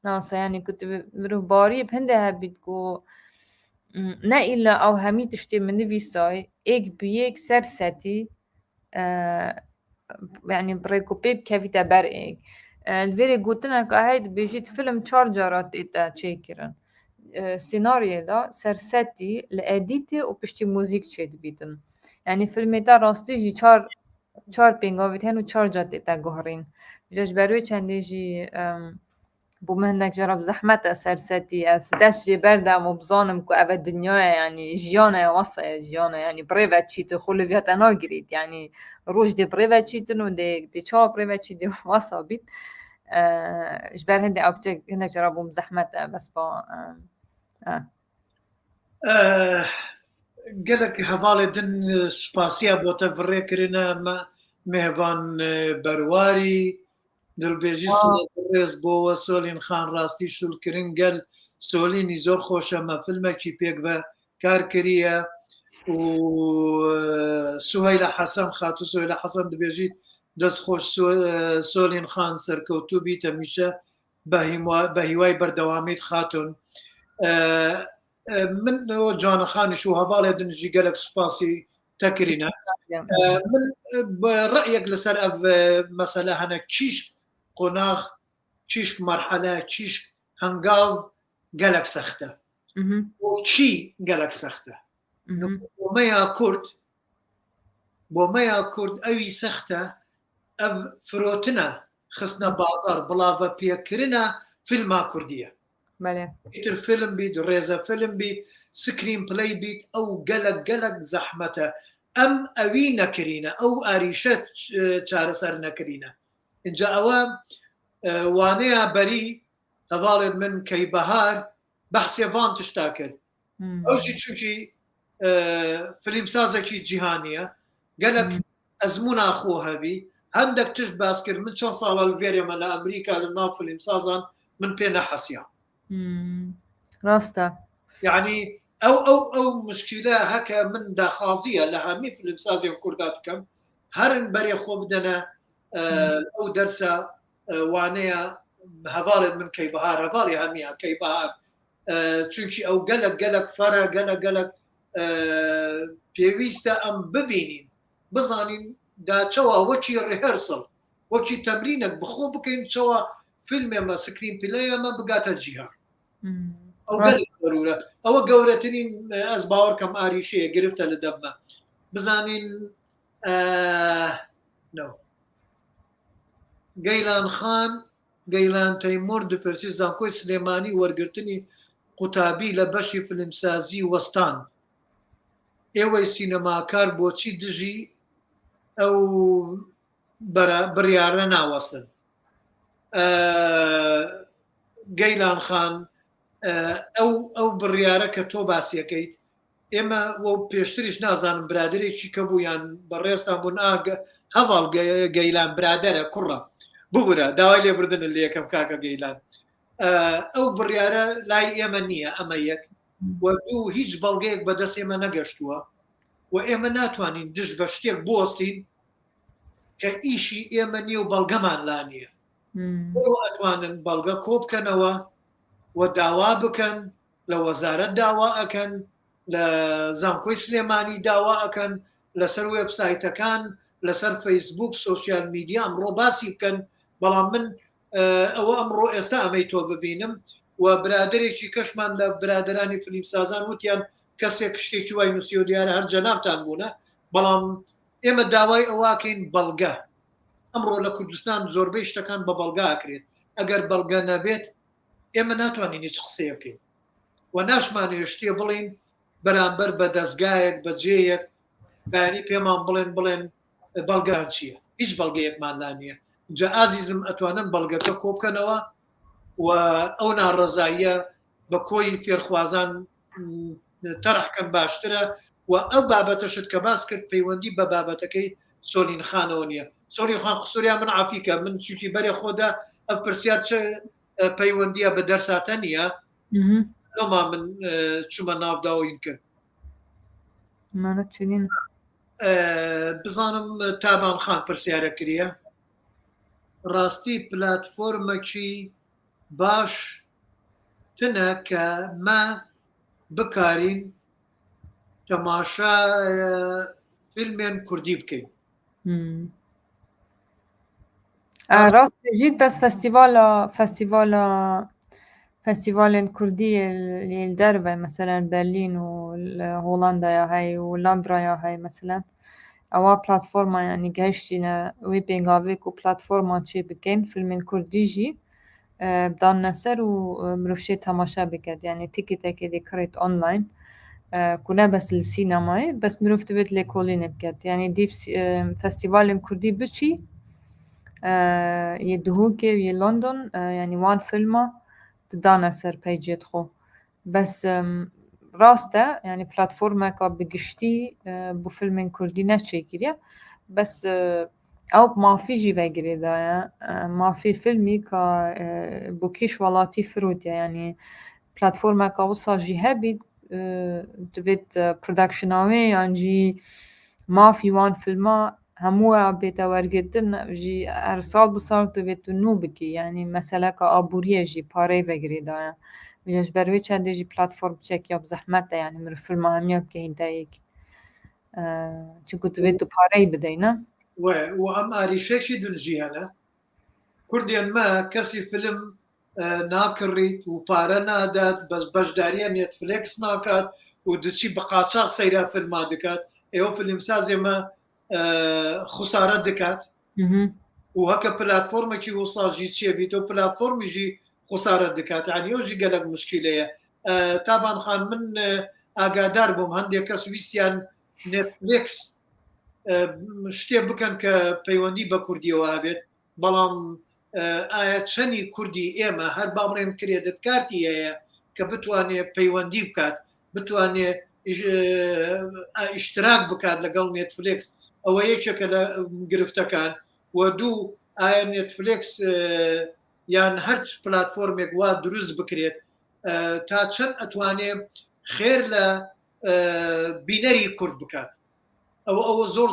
B: ناسا یعنی کتب مروف باری پنده هبید گو نه ایلا او همی تشتی من نویسای ایک بی ایک سر ستی يعني بريكوبي بكافيتا برقك الفيري قلتنا هيد بيجيت فيلم تشارجرات إتا تشيكرن سيناريو دا سرساتي لأديتي وبشتي موزيك تشيد بيتن يعني فيلم دا راستي جي چار پینگا ویت هنو چار جاده تا گهرین جاش بروی چنده جی بو مهندك جرب زحمة سرساتي أسداش جي بردم وبظانم كو أبا الدنيا يعني جيانا وصا جيانا يعني بريفا تشيت خلو فيها تناقريت يعني روش دي بريفا تشيتن ودي چا بريفا تشيت دي وصا بيت جبر هندي أبجك هندك جربهم زحمة بس با
A: قالك هفالي دن سباسيا بوتا فريكرنا مهبان برواري دلبێژی ڕێز بۆەوە سۆلین خان ڕاستی شولکردن گەل سۆلینی زۆر خۆشەمە فیلمێکی پێک بە کار کردیە و سوهەیلە حەسەن خاتوو سوهەیلە حەسەن دەبێژیت دەست خۆش سۆلین خان سەرکەوتوو بیتە میشە بە هیوای بەردەوامیت خاتون من جانەخانیش و هەواڵێ دنجی گەلک سوپاسی تەکرینە من بڕەیەک لەسەر ئەv مەسەلە هەنە چیش قۆناغ چیشک مەرحەلە چیشک هەنگاو گەلک سەختە چی گەلک سەختە بۆ مەیا کورد ئەوی سەختە ئەv فرۆتنە خستنە بازار بڵاوە پێکردنە فیلما کوردیە ئیتر فیلم بیت ڕێزە فیلم بیت سکرین پلەی بیت ئەو گەلک زەحمەتە ئەم ئەوی نەکرینە ئەو ئاریشە چارەسەر نەکرینە اینجا ئەوە وانەیە بەری هەواڵێت من کەی بەهار بەحسێڤان تشتا کرد ئەوژی چونکی فیلمسازێکی جیهانیە گەلک ئەزمونا خۆ هەبی هەندێک تشت باس کرد من چەند ساڵە لێرێمە لە ئەمریکا لە ناو فیلمسازان من پێ نەحەسیە
B: ڕاستە
A: یعنی ئەو مشکلە هەکە من داخوازیە لە هەمی فیلمسازیان کووردا بکەم هەرن بەرێ خۆ بدەنە ئەو دەرسە وانەیە هەواڵێت من کەی بەهار هەواڵی هەمیە کەی بەهار چونکی ئەو گەلک فەرە گەلک پێویستە ئەم ببینین بزانین داچەوە وەکی ڕێهەرسڵ وەکی تەمرینێک بخۆ بکەین چەوە فیلمێمە سکرین پلەیەمە بگاتە جیهان ئەوە گەورەترین ئەس باوەڕکەم ئاریشەیە گرفتە لە دەبمە بزانین گەیلان خان گەیلان تەیموور دپرسی زانکۆی سلێمانی وەرگرتنی قوتابی لە بەشی فیلمسازی وەستان ئێوەی سینەماکار بۆچی دژی ئەو بڕیارە ناوەستن گەیلان خان ئەو بڕیارە کە تۆ باسیەکەیت ئێمە پێشتریش نازانم برادێکی کە بوو یان بەڕێستان بوون هەواڵ گەیلان برادەرە کوڕە ببورە داوای لێبردنە لە یەکەم کاکە گەیلان ئەو بڕیارە لای ئێمە نییە ئەمە یەک دوو هیچ بەڵگەیەک بەدەست ئێمە نەگەشتووە و ئێمە ناتوانین دژ بە شتێک بۆستین کە ئیشی ئێمە نییە و بەڵگەمان لا نییە ئەتوانن بەڵگە کۆ بکەنەوە و داوا بکەن لە وەزارەت داوا ئەکەن لە زانکۆی سلێمانی داوا ئەکەن لەسەر وێبسایتەکان لەسەر فەیسبوک سۆشیال میدیا ئەمڕۆ باسی بکەن بەڵام من ئەوە ئەمڕۆ ئێستا ئەمەی تۆ ببینم و برادێکی کەشمان لە برادرانی فیلمسازان وتیان کەسێک شتێکی وای نووسی و دیارە هەر جەنابتان بوونە بەڵام ئێمە داوای ئەواکەین بەڵگە ئەمڕۆ لە کوردستان زۆربەی شتەکان بە بەڵگا ئەکرێت ئەگەر بەڵگە نەبێت ئێمە ناتوانین هیچ قسەیە بکەین و ناشمانێ شتێ بڵین بەرامبەر بە دەستگایەک بەجێیەک بانی پێمان بڵێن بەڵگان چییە هیچ بەڵگەیەکمان نانیە جا ئازیزم ئەتوانن بەڵگەکە کۆ بکەنەوە و ئەو ناڕەزاییە بە کۆی فێرخوازان تەرحکەن باشترە و ئەو بابەتەشت کە باس کرد پەیوەندی بە بابەتەکەی سۆلین خانەوە نییە سۆری خان قسووریا من عافیکە من چوکی بەرێ خۆدا ئەو پرسیار چه پەیوەندیە بە دەرساتە نییە لۆما من چوومە ناوداوین کرد بزانم تابان خان پرسیارە کردە ڕاستی پلاتفۆرمێکی باش تنە کە ما بکارین تەماشا فیلمێن کوردی بکەین
B: راست جيت بس فستيفال كردية اللي الدربة مثلا برلين وهولندا يا هاي ولندرا يا هاي مثلا أو بلاتفورما يعني جهشتنا ويبينغ افيك وبلاتفورما تشي بكين فيلم كردي جي بدان نسر ومروفشي تماشا بكد يعني تيكيتا كده كريت أونلاين كنا بس السينما بس مروفت بيت لكولين بكد يعني دي فستيفال كردي بشي يدهوكي وي لندن يعني وان فيلمه تدانا سر بيجيت خو بس راسته يعني بلاتفورما كا بقشتي بو فيلم كردي نشي كريا بس او ما في جي فاجري دا ما في فيلمي كا بوكيش ولاتي فروت يعني بلاتفورما كا وصا جي هابي تبيت برودكشناوي يعني جي ما في وان فيلما هموها بيتا ورگرتن جي ارسال بسال تبيت نو بكي يعني مثلا كابوريه جي باري وگري دا ویش بروی چنده جی پلاتفورم چک یا بزحمته يعني من فيلم همیه که هیدایک چونکو تبيت باري بدي نه
A: وام اريشكي دنجي انا كرديان ما كسي فيلم ناكريت وبارنا دات بس بجداريا نتفليكس ناكات ودشي بقاچاق سيرا فيلم دكات ايو فيلم سازي ما خسارة دكات وهكا بلاتفورم كي وصل جي تشي بيتو بلاتفورم جي خسارة دكات يعني يوجي قلق مشكلة طبعا خان من اقادار بوم هندي كاس ويستيان نتفليكس شتێ بکەن کە پەیوەندی بە کوردیەوە هەبێت بەڵام ئایا چەندی کوردی ئێمە هەر باڵێن کرێدت کارتی هەیە کە بتوانێت پەیوەندی بکات بتوانێت ئیشتراک بکات لەگەڵ نێتفلێکس ئەوە یەکێکە لە گرفتەکان و دوو ئایا نێتفلێکس یان هەرچ پلاتفۆرمێک وا دروست بکرێت تا چەند ئەتوانێت خێر لە بینەری کورد بکات ئەوە زۆر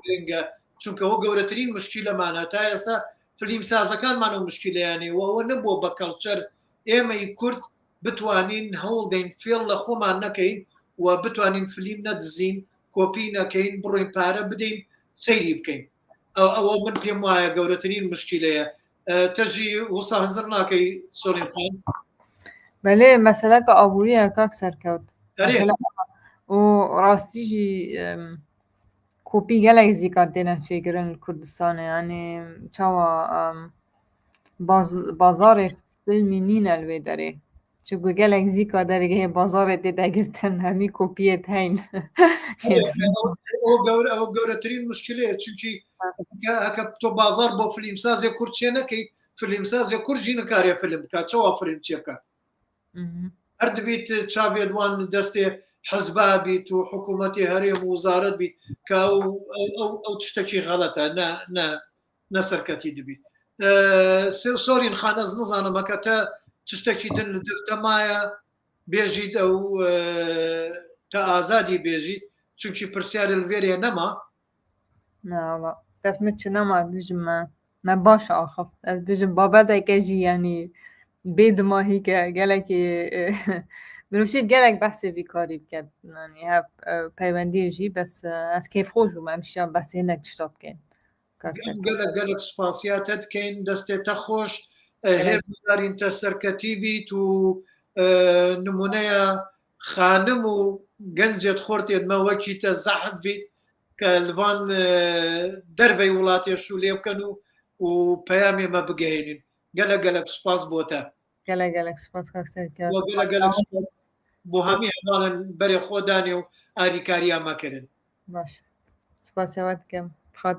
A: گرنگە چونکە ئەوە گەورەترین مشکیلەمانە تا ئێستا فلیم سازەکانمانە مشکلیانێ و ئەوە نەبووە بە کەڵچەر ئێمەی کورد بتوانین هەوڵدەین فێڵ لە خۆمان نەکەین و بتوانین فلیم نەدزین کۆپی نەکەین بڕۆین پارە بدەین سەیری بکەین ئەوە من پێم وایە گەورەترین مشکلەیە تەژی وسا هەزر ناکەی سۆلین خان
B: بەلێ مەسەلەکە ئابووریە کاک سەرکەوت و راستیجی کوپی گەلێک زیکات دێنە چێگرن کوردستانە یعنی چاوە بازارێ فیلمی نینە لێ دەرێ چونکە گەلێک زیکا دەرێ هەیە بازارێ تێداگرتن هەمی کۆپیێت هەین
A: ئەوە گەورەترین مشکلەیە چونکی هەکە تۆ بازار بۆ فلیمسازێ کورد چێ نەکەی فلیمسازێ کورجی نکارێ فلم بکات چاوە فلم چێ بکات هەر دەبێت چاوێدوان دەستێ حزبا بیت و حکوومەتی هەرێم و وزارەت بیت کە ئەو تشتێکی غەڵەتە نەسەرکەتی دەبیت سۆرین خانەز نزانمەکە تا تشتێکی تر لە دەمایە بێژیت ئەو تا ئازادی بێژیت چونکی پرسیارە لەوێرێ نەما
B: ناوە دەفمت چ نەما بژمە مە باشە ئاخەف بژم بابەتێکەژی ینی بێدماهیکە گەلێکی بنوشید گەلێک بەحسێ ڤیکاری بکەت هەب پەیوەندیژی بەس ئەس کەیفخۆش بوومە ئەمشیان بەسێ هێنێک تشتا بکەین
A: گەلک سوپاسیاتە دکەین دەستێتە خۆش هێبدارینتە سەرکەتی بیت و نمونەیە خانم و گەنجێت خۆرتێتمە وەکیتە زەحف بیت کە لەوان دەربەی وڵاتێش و لێ بکەن و پەیامێمە بگەێنین گەلک سوپاس بۆتە
B: گەلک سوپاس
A: بۆ هەمی هەماڵن بەرێ خۆدانێ و ئاریکاریان مەکردن
B: باش سوپاسیاوات بکەم